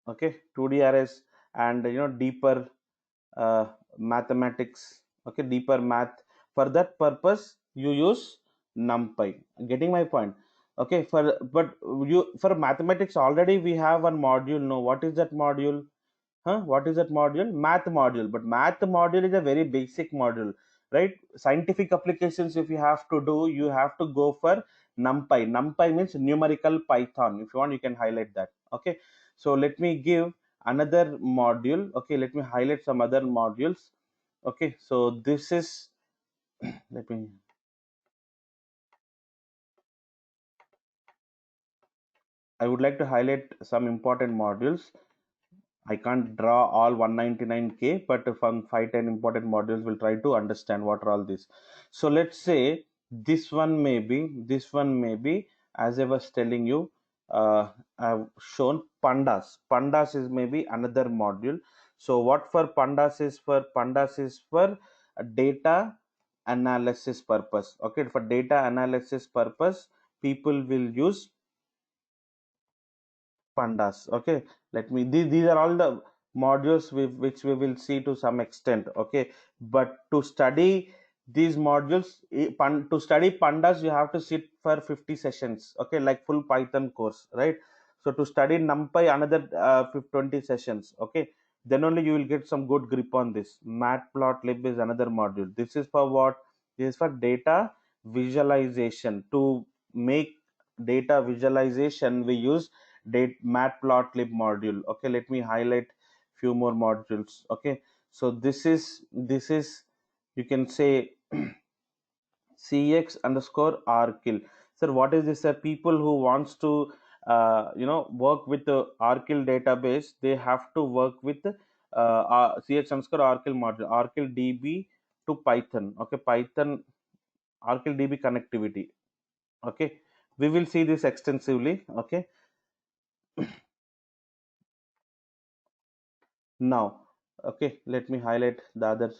okay, 2D arrays, and deeper uh, mathematics, okay, deeper math. For that purpose you use NumPy. Getting my point? Okay. But you, for mathematics already we have one module. No, what is that module? Huh? What is that module? Math module. But math module is a very basic module, right? Scientific applications, if you have to do, you have to go for NumPy. NumPy means numerical Python. If you want, you can highlight that. Okay. So let me give another module. Okay. Let me highlight some other modules. Okay. So this is, let me, I would like to highlight some important modules. I can't draw all 199k, but from 510 important modules, we'll try to understand what are all these. So let's say this one may be, as I was telling you, I've shown pandas. Pandas is maybe another module. So what for pandas is? For pandas is for data analysis purpose. Okay, for data analysis purpose, people will use pandas. Okay, let me, these are all the modules which we will see to some extent, okay. But to study these modules, to study pandas, you have to sit for 50 sessions, okay, like full Python course, right? So to study NumPy, another 20 sessions, okay. Then only you will get some good grip on this. Matplotlib is another module. This is for what? This is for data visualization. To make data visualization, we use matplotlib module, okay. Let me highlight few more modules, okay. So this is you can say cx underscore rkill. Sir, what is this? Sir, people who wants to work with the rkill database, they have to work with cx underscore rkill module, rkill db to Python, okay. Python rkill db connectivity, okay. We will see this extensively, okay. Now, okay, let me highlight the other.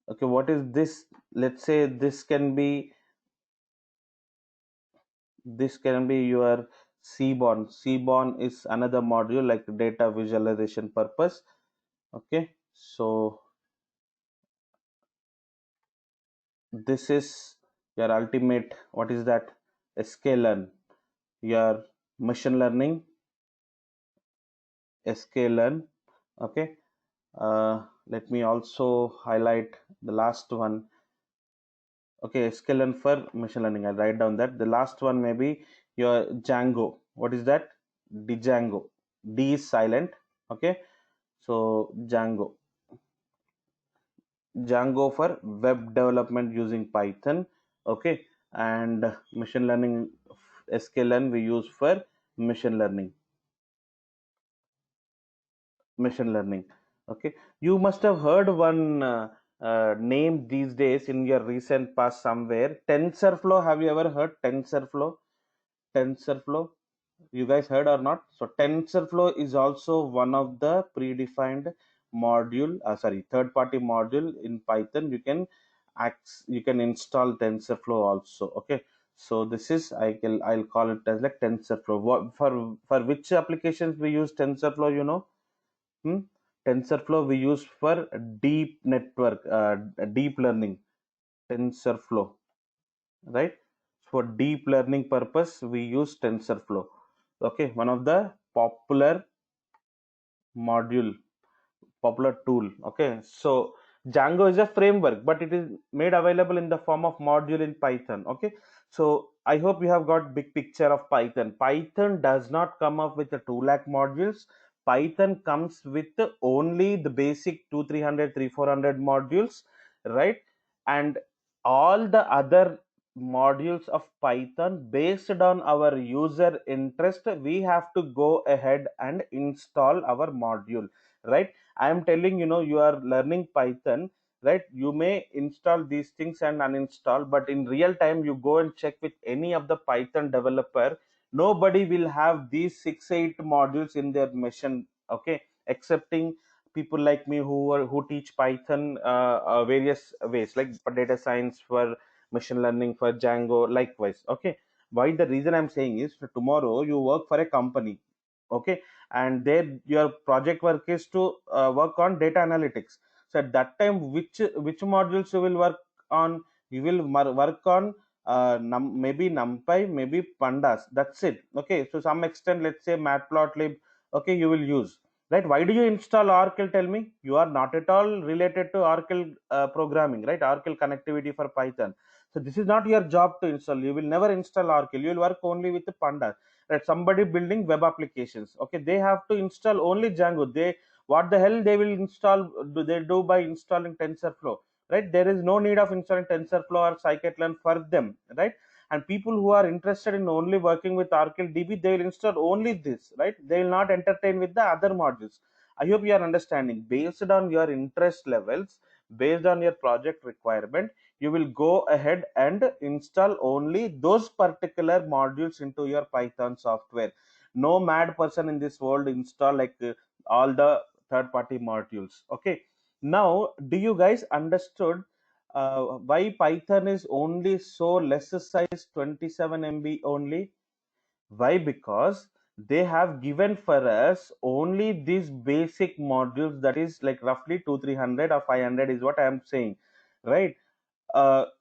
Okay, what is this? Let's say this can be your Seaborn. Seaborn is another module like data visualization purpose. Okay, so this is your ultimate. What is that? sklearn. Your machine learning sklearn. Okay. Let me also highlight the last one. Okay, sklearn for machine learning. I'll write down that. The last one may be your Django. What is that? Django. D is silent. Okay, so Django. Django for web development using Python. Okay, and machine learning sklearn we use for machine learning. Machine learning. Okay, you must have heard one name these days in your recent past somewhere. TensorFlow. Have you ever heard TensorFlow? TensorFlow. You guys heard or not? So TensorFlow is also one of the predefined module, sorry, third-party module in Python. You can install TensorFlow also. Okay. So this is, I'll call it as like TensorFlow. What for which applications we use TensorFlow? Hmm? TensorFlow we use for deep network, deep learning. TensorFlow, right? For deep learning purpose, we use TensorFlow. Okay, one of the module popular tool. Okay, so Django is a framework, but it is made available in the form of module in Python. Okay, so I hope you have got big picture of Python. Python does not come up with the 2 lakh modules. Python comes with only the basic 2 300 3 400 modules, right? And all the other modules of Python, based on our user interest, we have to go ahead and install our module, right? I am telling, you are learning Python, right? You may install these things and uninstall, but in real time you go and check with any of the Python developer, nobody will have these 6 8 modules in their machine, okay, excepting people like me who teach Python various ways, like for data science, for machine learning, for Django, likewise. Okay, why the reason I'm saying is, for tomorrow you work for a company, okay, and there your project work is to work on data analytics. So at that time, which modules you will work on? You will work on maybe NumPy, maybe Pandas. That's it. Okay, so some extent, let's say Matplotlib. Okay, you will use, right? Why do you install Oracle? Tell me. You are not at all related to Oracle programming, right? Oracle connectivity for Python. So this is not your job to install. You will never install Oracle. You will work only with the Pandas. Right? Somebody building web applications. Okay, they have to install only Django. What the hell they will install? Do they do by installing TensorFlow? Right? There is no need of installing TensorFlow or scikit-learn for them, right? And people who are interested in only working with Oracle DB, they will install only this, right? They will not entertain with the other modules. I hope you are understanding. Based on your interest levels, based on your project requirement, you will go ahead and install only those particular modules into your Python software. No mad person in this world install like all the third party modules. Okay, now do you guys understood why Python is only so less size, 27 MB only? Why? Because they have given for us only these basic modules, that is like roughly 2 300 or 500 is what I am saying, right?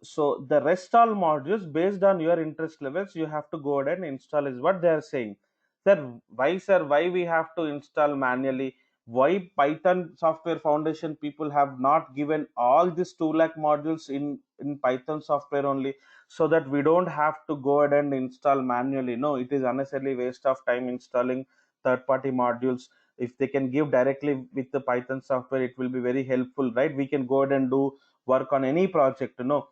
So the rest all modules, based on your interest levels, you have to go ahead and install, is what they are saying. Sir, why we have to install manually? Why Python software foundation people have not given all these 2 lakh modules in Python software only, so that we don't have to go ahead and install manually? No, it is unnecessarily waste of time installing third party modules. If they can give directly with the Python software, it will be very helpful, right? We can go ahead and do work on any project. No,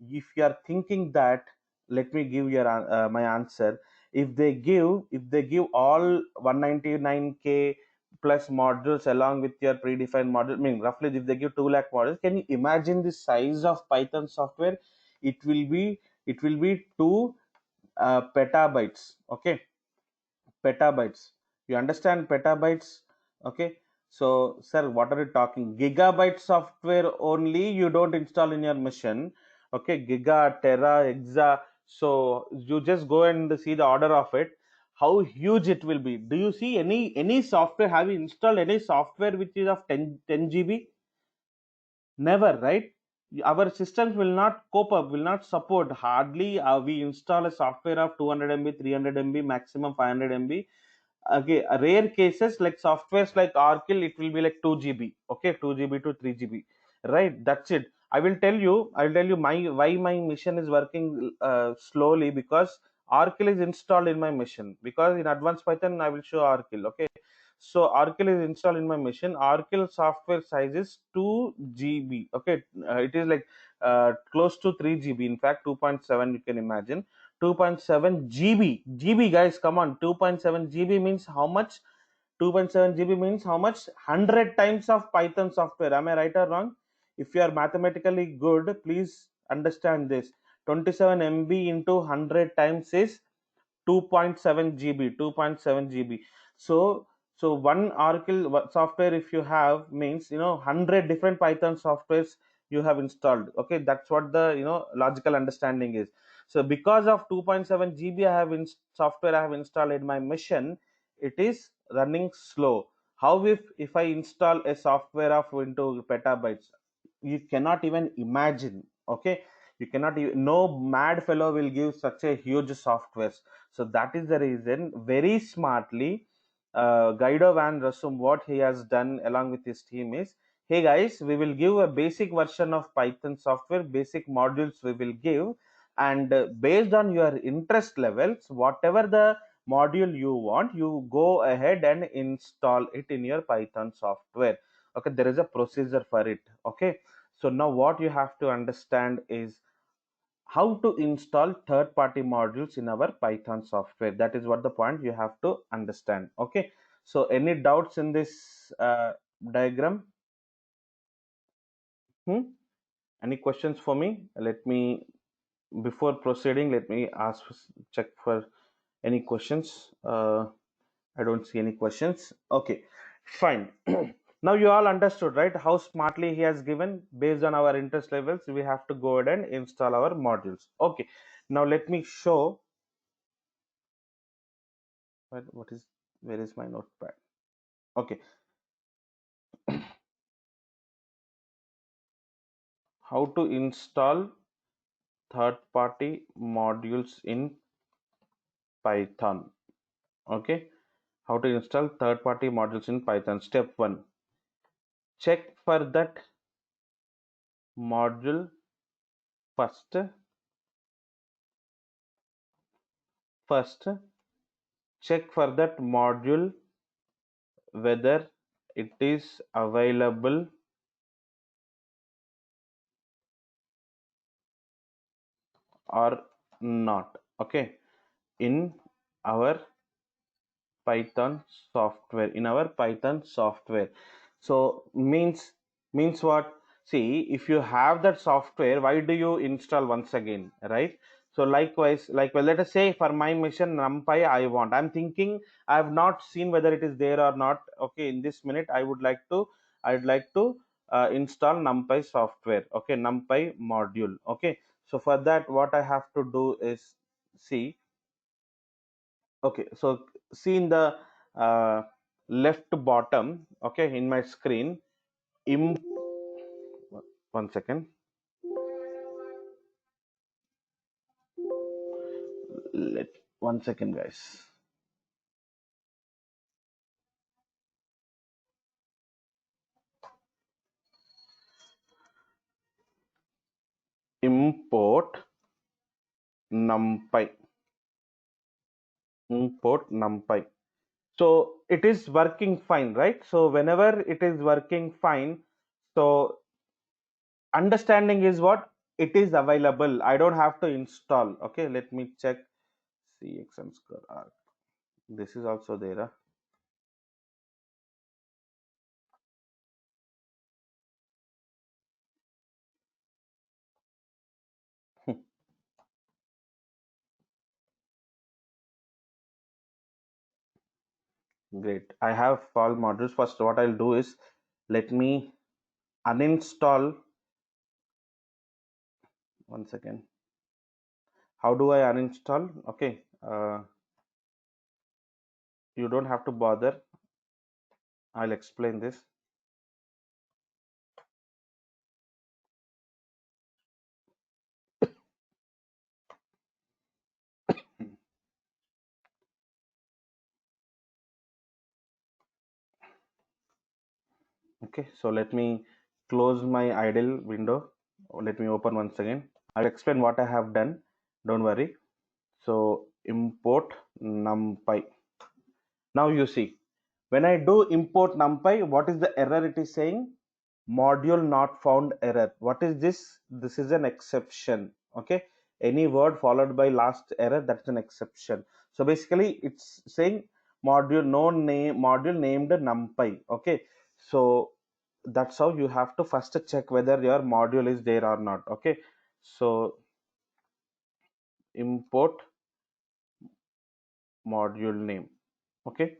if you are thinking that, let me give your my answer. If they give all 199k plus modules along with your predefined module, I mean roughly if they give 2 lakh modules, can you imagine the size of Python software? It will be 2 petabytes. Okay, petabytes. You understand petabytes? Okay, so sir, what are you talking? Gigabyte software only you don't install in your machine. Okay, giga, tera, hexa. So you just go and see the order of it, how huge it will be. Do you see any software? Have you installed any software which is of 10 GB? Never, right? Our systems will not cope up, will not support. Hardly we install a software of 200 MB, 300 MB, maximum 500 MB. Okay, rare cases like softwares like Oracle, it will be like 2 GB. Okay, 2 GB to 3 GB, right? That's it. I'll tell you my why my mission is working slowly, because Oracle is installed in my mission. Because in advanced Python I will show Oracle. Okay, so Oracle is installed in my machine. Oracle software size is 2 GB. Okay, it is like close to 3 GB. In fact, 2.7, you can imagine. 2.7 GB. GB, guys, come on. 2.7 GB means how much? 2.7 GB means how much? 100 times of Python software. Am I right or wrong? If you are mathematically good, please understand this. 27 MB into 100 times is 2.7 GB. 2.7 GB. So one Oracle software, if you have, means 100 different Python softwares you have installed. Okay, that's what the logical understanding is. So because of 2.7 GB software I have installed in my machine, it is running slow. How if I install a software of into petabytes? You cannot even imagine. Okay, you cannot even, no mad fellow will give such a huge software. So that is the reason, very smartly, Guido van Rossum, what he has done along with his team is, hey guys, we will give a basic version of Python software, basic modules we will give, and based on your interest levels, whatever the module you want, you go ahead and install it in your Python software. Okay, there is a procedure for it. Okay, so now what you have to understand is how to install third-party modules in our Python software. That is what the point you have to understand. Okay, so any doubts in this diagram? Hmm? Any questions for me? Let me, before proceeding, let me ask, check for any questions. I don't see any questions. Okay, fine. Now you all understood, right? How smartly he has given based on our interest levels. We have to go ahead and install our modules. Okay. Now let me show what is, where is my notepad? Okay. How to install third-party modules in Python. Okay. How to install third-party modules in Python. Step 1. Check for that module first. First, check for that module whether it is available or not. Okay, in our Python software. In our Python software. So means what? See, if you have that software, why do you install once again, right? So likewise, let us say for my mission NumPy I want. I'm thinking I have not seen whether it is there or not. Okay, in this minute I'd like to install NumPy software. Okay, NumPy module. Okay, so for that, what I have to do is see. Okay, so see in the uh, left bottom, okay, in my screen, imp one second, let one second, guys. Import NumPy, import NumPy. So it is working fine, right? So whenever it is working fine, so understanding is what it is available. I don't have to install. Okay, let me check CX score. This is also there. Great. I have all modules. First, what I'll do is let me uninstall. One second. How do I uninstall? Okay. You don't have to bother. I'll explain this. Okay. So let me close my idle window. Let me open once again. I'll explain what I have done. Don't worry. So import NumPy. Now you see, when I do import NumPy, what is the error it is saying? Module not found error. What is this? This is an exception. Okay. Any word followed by last error, that's an exception. So basically it's saying module no name module named NumPy. Okay. So that's how you have to first check whether your module is there or not. Okay. So import module name. Okay.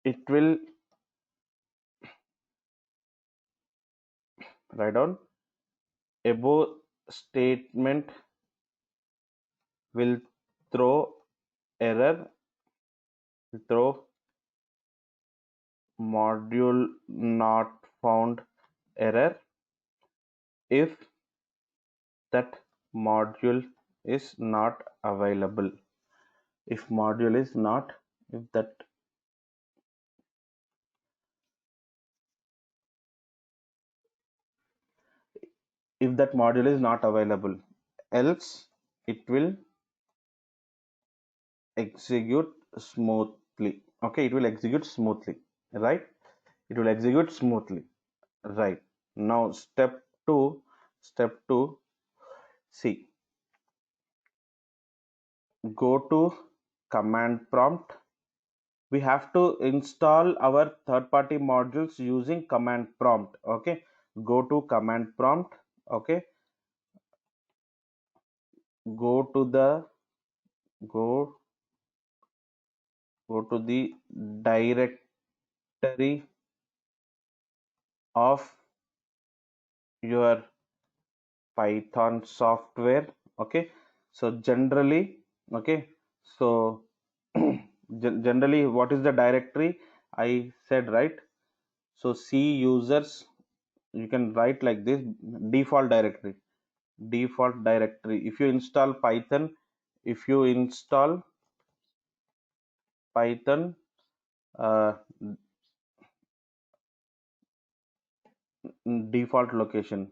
It will write down above statement will throw error, throw module not found error if that module is not available. If module is not, if that if that module is not available, else it will execute smoothly. Okay, it will execute smoothly, right? It will execute smoothly, right? Now step 2, see, go to command prompt. We have to install our third party modules using command prompt. Okay, go to command prompt. Okay, go to the go go to the directory of your Python software. Okay, so generally, okay, so generally, what is the directory? I said, right? So C users, you can write like this: default directory. Default directory. If you install Python, if you install Python, uh, default location,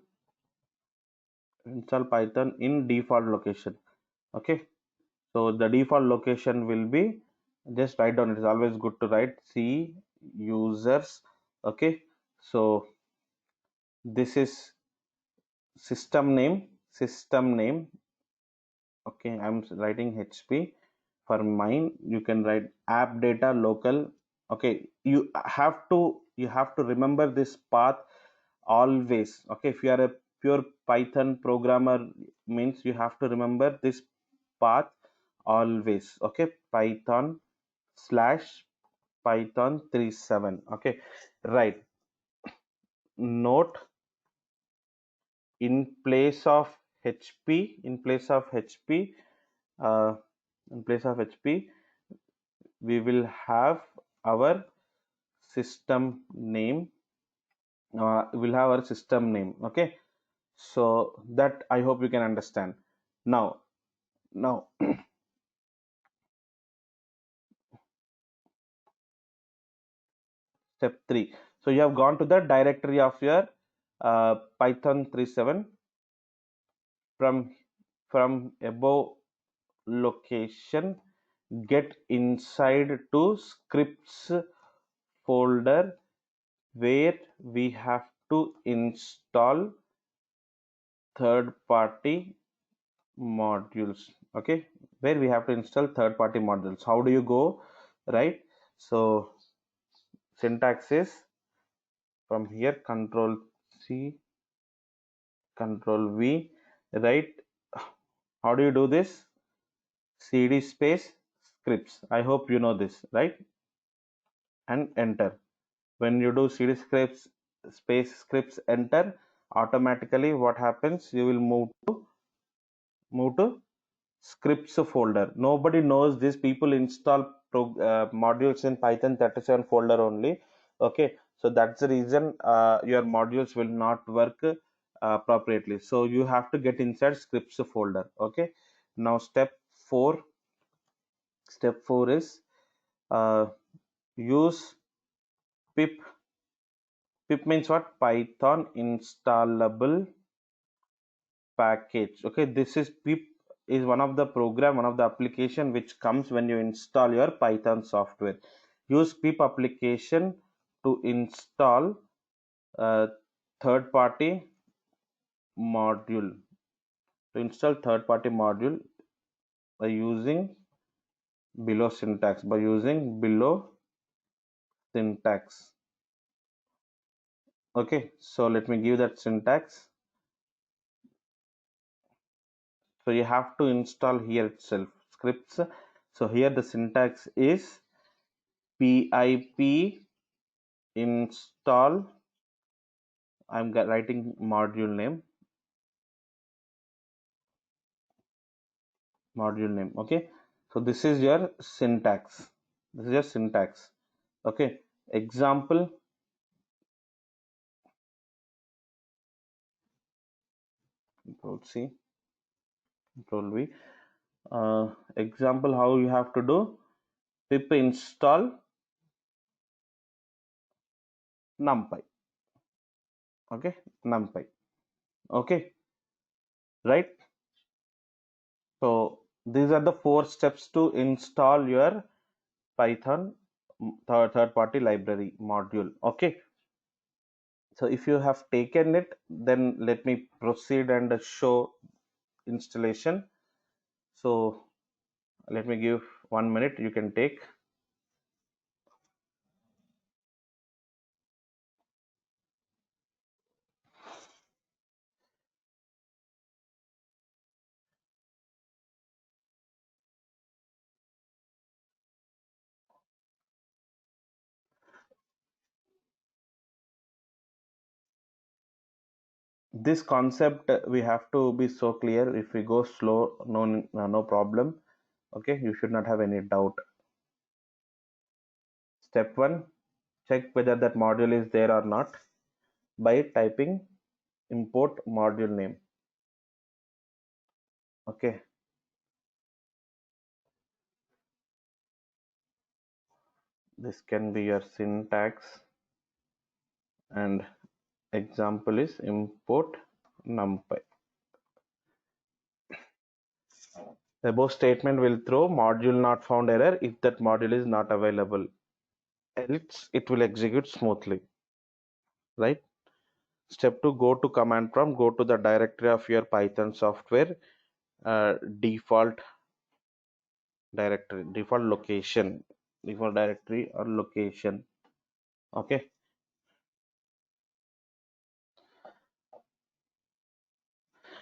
install Python in default location. Okay, so the default location will be, just write down. It is always good to write C users. Okay, so this is system name. Okay, I'm writing HP. For mine, you can write app data local. Okay, you have to remember this path always. Okay, if you are a pure Python programmer, means you have to remember this path always. Okay, Python slash Python 37. Okay, right. Note, in place of HP, uh, in place of HP, we will have our system name. We'll have our system name. Okay, so that I hope you can understand. Now, step 3. So you have gone to the directory of your Python 37. From above location, get inside to scripts folder, where we have to install third party modules. Okay, where we have to install third party modules. How do you go, right? So syntax is, from here, control C, control V, right? How do you do this? CD space scripts. I hope you know this, right? And enter. When you do CD scripts space scripts, enter, automatically what happens, you will move to scripts folder. Nobody knows this. People install modules in Python 37 folder only. Okay, so that's the reason your modules will not work appropriately. So you have to get inside scripts folder. Okay, now step 4 is uh, use pip. Pip means what? Python installable package. Okay, this is pip, is one of the program, one of the application which comes when you install your Python software. Use pip application to install a third party module, by using below syntax. Okay, so let me give that syntax. So you have to install here itself scripts. So here the syntax is pip install. I'm writing module name. Okay, so this is your syntax. Okay, example, control C, control V. Example, how you have to do: pip install numpy. Okay, numpy. Okay, right? So These are the 4 steps to install your Python third party library module. Okay. So if you have taken it, then let me proceed and show installation. So let me give 1 minute, you can take. This concept we have to be so clear. If we go slow, no problem. Okay, you should not have any doubt. Step 1, check whether that module is there or not by typing import module name. Okay, this can be your syntax, and example is import numpy. The above statement will throw module not found error if that module is not available, else it will execute smoothly, right? Step 2, go to command prompt, go to the directory of your Python software, default directory, default location, default directory or location. Okay,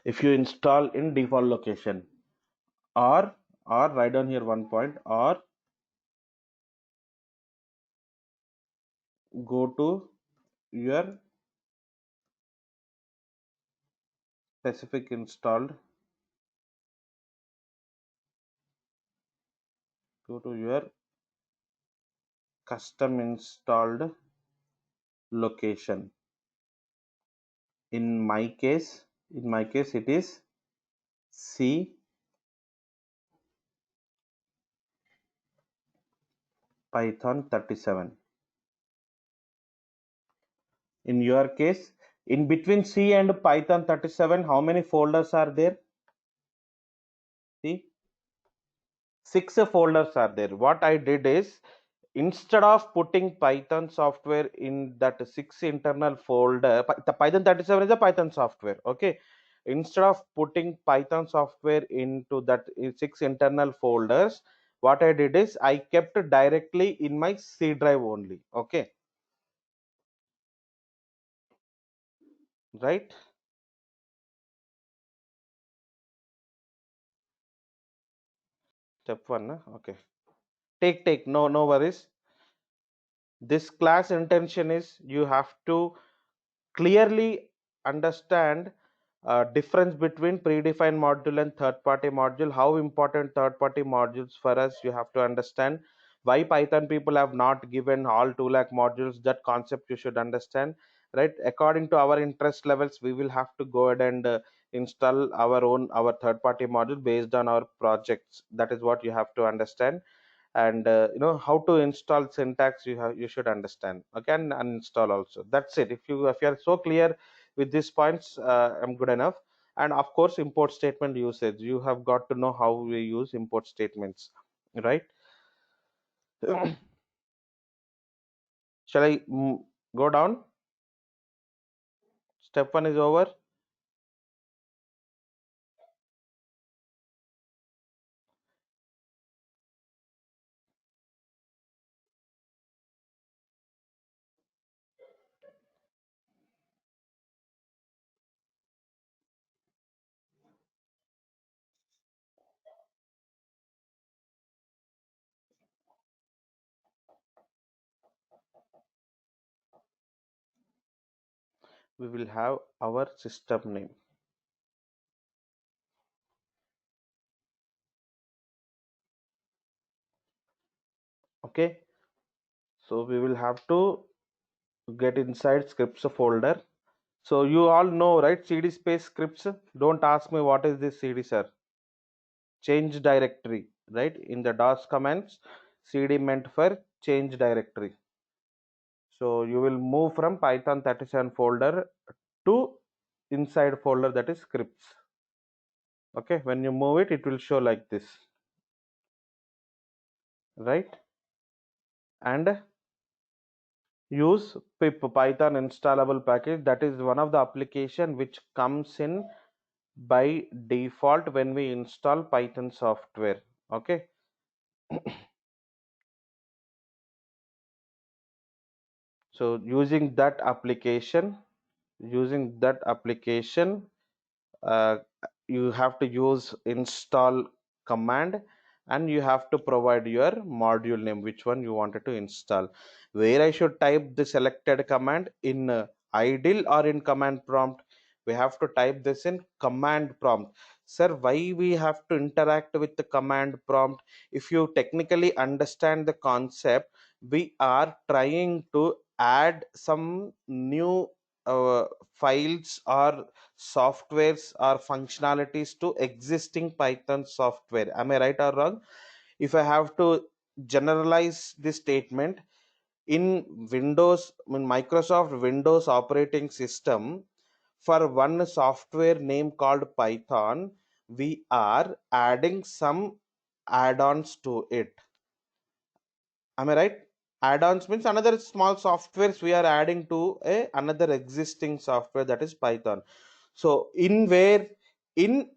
if you install in default location, or write down here one point, or go to your specific installed, go to your custom installed location. In my case it is C Python 37. In your case, in between C and Python 37, how many folders are there? See, 6 folders are there. What I did is, instead of putting Python software in that 6 internal folder, the Python 37 is a Python software. Okay. Instead of putting Python software into that 6 internal folders, what I did is I kept directly in my C drive only. Okay. Right. Step 1. Okay. Take. No worries. This class intention is you have to clearly understand difference between predefined module and third party module, how important third party modules for us. You have to understand why Python people have not given all 2 lakh modules. That concept you should understand, right? According to our interest levels, we will have to go ahead and install our third party module based on our projects. That is what you have to understand. And how to install syntax, you should understand. Okay, and uninstall also. That's it. If you are so clear with these points, I'm good enough. And of course, import statement usage, you have got to know how we use import statements, right? Shall I go down? Step 1 is over. We will have our system name. Okay, so we will have to get inside scripts folder. So you all know, right? CD space scripts. Don't ask me what is this CD, sir. Change directory, right? In the DOS commands, CD meant for change directory. So you will move from Python 37 folder to inside folder, that is scripts. Okay, when you move it, it will show like this, right? And use pip python installable package. That is one of the application which comes in by default when we install Python software. Okay, so using that application, uh, you have to use install command, and you have to provide your module name, which one you wanted to install. Where I should type the selected command, in idle or in command prompt? We have to type this in command prompt. Sir, why we have to interact with the command prompt? If you technically understand the concept, we are trying to add some new files or softwares or functionalities to existing Python software. Am I right or wrong? If I have to generalize this statement, in Windows, in Microsoft Windows operating system, for one software name called Python, we are adding some add-ons to it. Am I right? Add-ons means another small softwares we are adding to another existing software, that is Python. So in where, in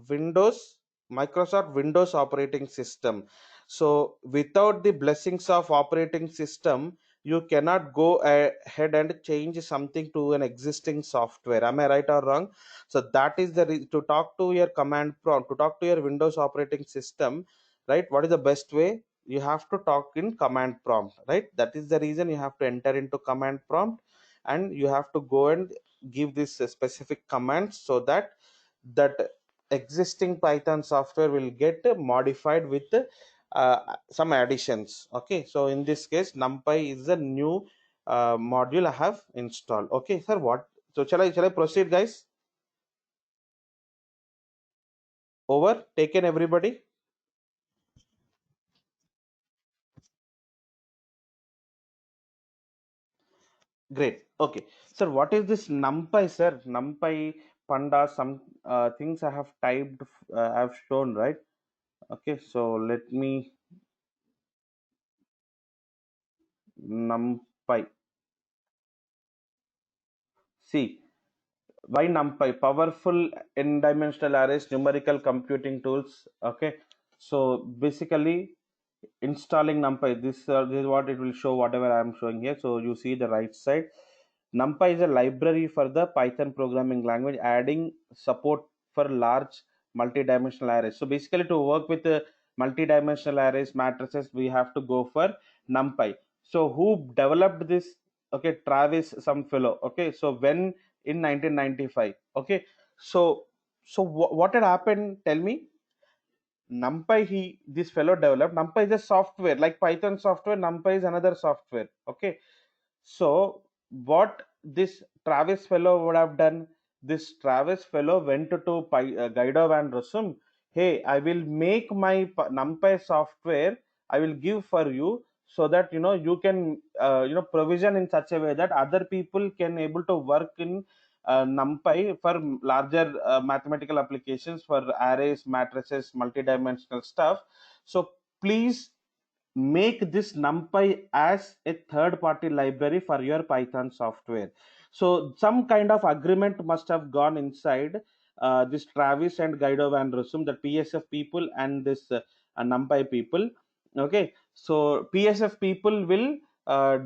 Windows, Microsoft Windows operating system. So without the blessings of operating system, you cannot go ahead and change something to an existing software. Am I right or wrong? So that is to talk to your command prompt, to talk to your Windows operating system, right? What is the best way? You have to talk in command prompt, right? That is the reason you have to enter into command prompt, and you have to go and give this specific commands, so that that existing Python software will get modified with some additions. Okay, so in this case, NumPy is a new module I have installed. Okay, sir, what? So shall I proceed, guys? Over. Taken, everybody. Great. Okay, sir, what is this NumPy, sir? NumPy, Panda, some things I have typed, I have shown, right? Okay, so let me NumPy. See, why NumPy? Powerful n-dimensional arrays, numerical computing tools. Okay, so basically installing NumPy. This is what it will show. Whatever I am showing here. So you see the right side. NumPy is a library for the Python programming language, adding support for large multi-dimensional arrays. So basically, to work with the multi-dimensional arrays, matrices, we have to go for NumPy. So who developed this? Okay, Travis, some fellow. Okay, so when in 1995. Okay, so what had happened? Tell me. NumPy, this fellow developed. NumPy is a software like Python software. NumPy is another software. Okay, so what this Travis fellow would have done? This Travis fellow went to Guido van Rossum. Hey, I will make my NumPy software. I will give for you, so that you can provision in such a way that other people can able to work in NumPy for larger mathematical applications, for arrays, matrices, multidimensional stuff. So please make this NumPy as a third party library for your Python software. So some kind of agreement must have gone inside this Travis and Guido van Rossum, the PSF people, and this NumPy people. Okay, so PSF people will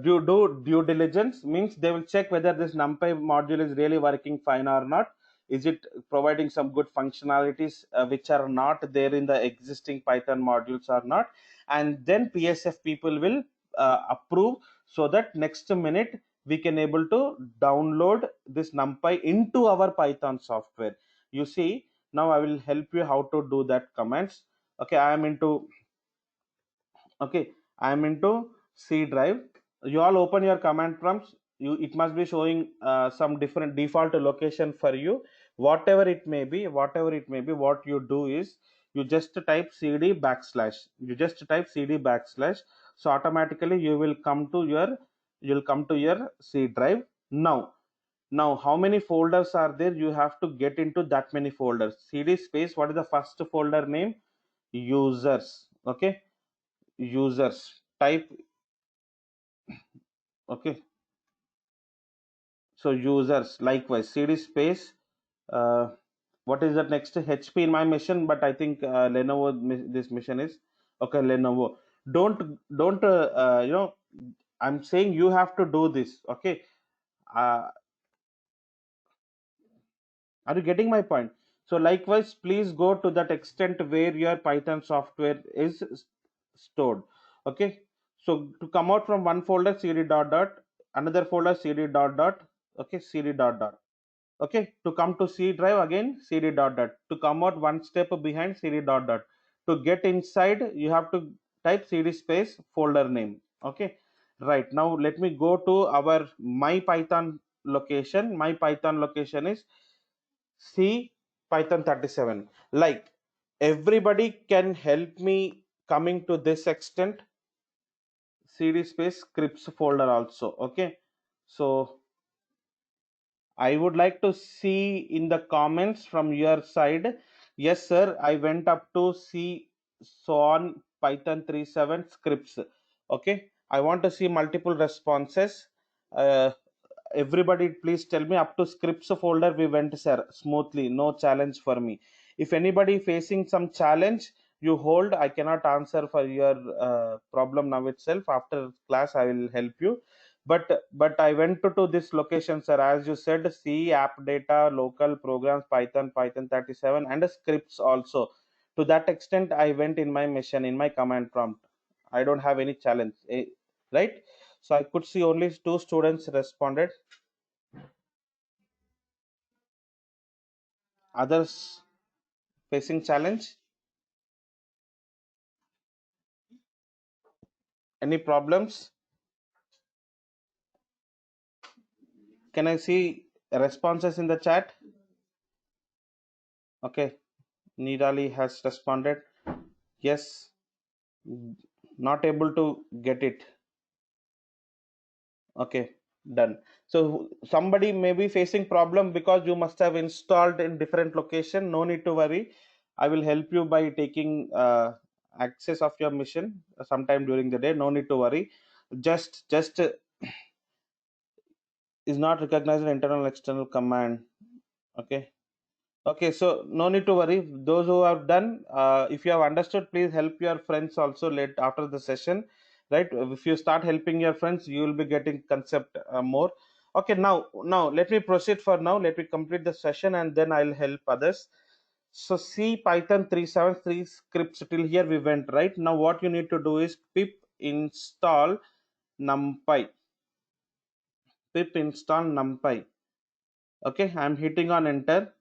do due diligence, means they will check whether this NumPy module is really working fine or not. Is it providing some good functionalities which are not there in the existing Python modules or not? And then PSF people will approve, so that next minute we can able to download this NumPy into our Python software. You see, now I will help you how to do that commands. Okay, I am into C drive. You all open your command prompts. It must be showing some different default location for you. Whatever it may be, what you do is you just type cd backslash. So automatically you'll come to your C drive. Now Now how many folders are there? You have to get into that many folders. Cd space, what is the first folder name? Users. Okay, users, type. Okay, so users, likewise cd space, uh, what is that next? HP in my mission, but I think Lenovo, this mission is okay. Lenovo, don't I'm saying you have to do this. Okay, uh, are you getting my point? So likewise, please go to that extent where your Python software is stored. Okay, so to come out from one folder, cd dot dot, another folder, cd dot dot. Okay, cd dot dot. Okay, to come to C drive, again cd dot dot. To come out one step behind, cd dot dot. To get inside, you have to type cd space folder name. Okay, right. Now let me go to our my Python location. My Python location is C Python 37. Like, everybody can help me coming to this extent, cd space scripts folder also. Okay, so I would like to see in the comments from your side. Yes, sir. I went up to see so on Python 37 scripts. Okay. I want to see multiple responses. Uh, Everybody, please tell me up to scripts folder we went, sir, smoothly. No challenge for me. If anybody facing some challenge, you hold. I cannot answer for your problem now itself. After class, I will help you, but I went to this location, sir, as you said. C app data, local programs, Python 37, and scripts also. To that extent, I went in my mission, in my command prompt. I don't have any challenge, right? So I could see only two students responded. Others facing challenge. Any problems? Can I see responses in the chat? Okay, Nirali has responded. Yes, not able to get it. Okay, done. So somebody may be facing problem because you must have installed in different location. No need to worry. I will help you by taking access of your mission sometime during the day. No need to worry. Just is not recognized an internal external command. Okay. Okay, so no need to worry. Those who have done, if you have understood, please help your friends also late after the session, right? If you start helping your friends, you will be getting concept more. Okay, now let me proceed for now. Let me complete the session and then I'll help others. So C Python 373 scripts till here we went, right? Now what you need to do is pip install numpy. Pip install numpy. Okay, I'm hitting on enter.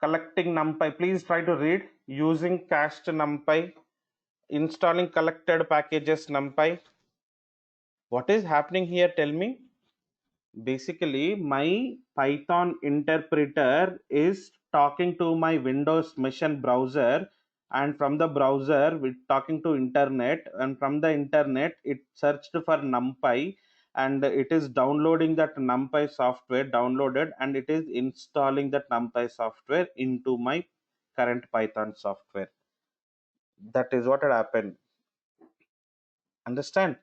Collecting numpy, please try to read. Using cached numpy, installing collected packages numpy. What is happening here, tell me? Basically my Python interpreter is talking to my Windows mission browser, and from the browser with talking to internet, and from the internet it searched for numpy, and it is downloading that numpy software, downloaded, and it is installing that numpy software into my current Python software. That is what had happened. Understand?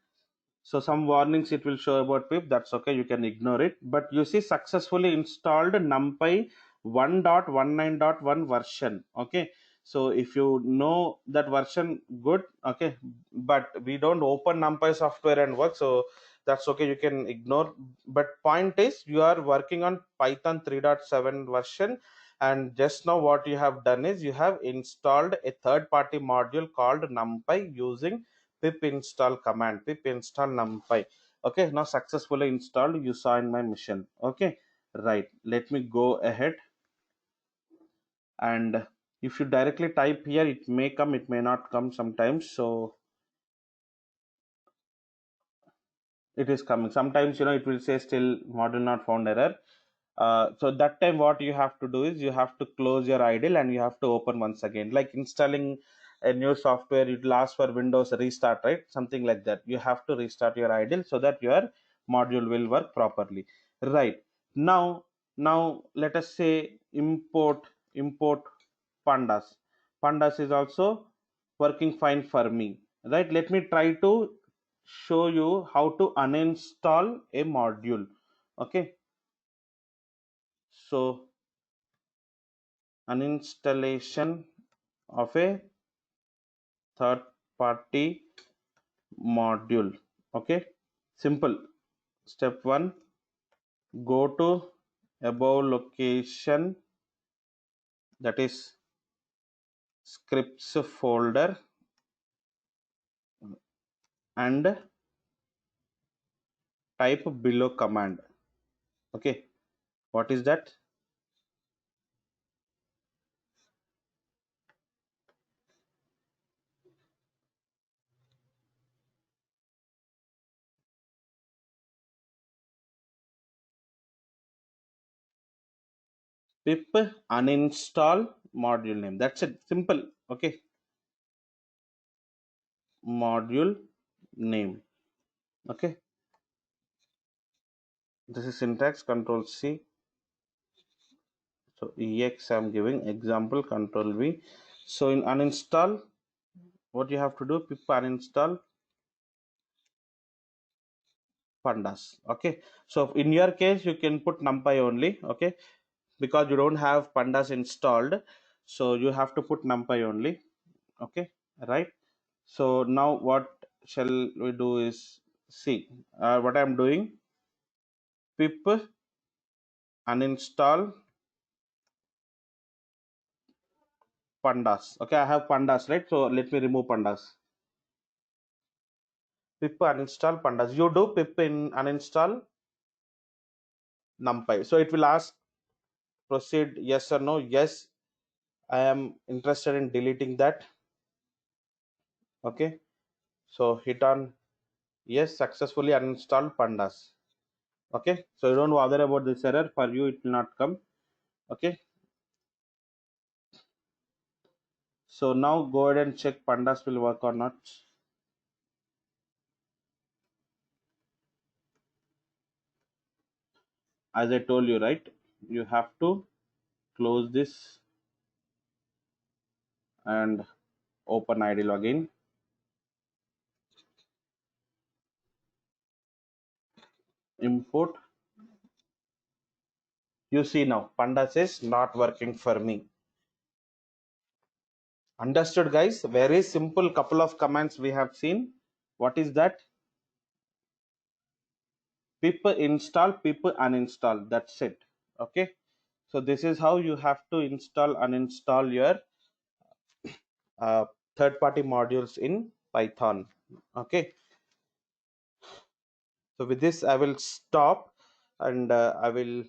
So some warnings it will show about pip. That's okay, you can ignore it. But you see, successfully installed NumPy 1.19.1 version. Okay, so if you know that version, good. Okay, but we don't open NumPy software and work, so that's okay, you can ignore. But point is, you are working on Python 3.7 version, and just now what you have done is you have installed a third-party module called NumPy using pip install command, pip install numpy. Okay, now successfully installed, you saw in my mission. Okay, right, let me go ahead, and if you directly type here, it may come, it may not come sometimes. So it is coming sometimes, it will say still module not found error. So that time what you have to do is you have to close your idle and you have to open once again, like installing a new software. It will ask for Windows restart, right? Something like that. You have to restart your idle so that your module will work properly. Right. Now let us say import pandas. Pandas is also working fine for me. Right. Let me try to show you how to uninstall a module. Okay. So uninstallation of a third party module. Okay, simple. Step 1, go to above location, that is scripts folder, and type below command. Okay, what is that? Pip uninstall module name. That's it, simple. Okay, module name. Okay, this is syntax. Control C. So ex I'm giving example, control V. So in uninstall, what you have to do, pip uninstall pandas. Okay, so in your case you can put numpy only. Okay, because you don't have pandas installed, so you have to put numpy only. Okay, right. So now what shall we do is, see, what I'm doing, pip uninstall pandas. Okay, I have pandas, right? So let me remove pandas. Pip uninstall pandas. You do pip in uninstall numpy, so it will ask proceed yes or no. Yes, I am interested in deleting that. Okay, so hit on yes, successfully uninstalled pandas. Okay, so you don't bother about this error, for you it will not come. Okay, so now go ahead and check pandas will work or not. As I told you, right, you have to close this and open id login, import. You see now pandas is not working for me. Understood, guys? Very simple couple of commands we have seen. What is that? Pip install, pip uninstall. That's it. Okay, so this is how you have to install uninstall your uh, third-party modules in Python. Okay, so with this I will stop, and I will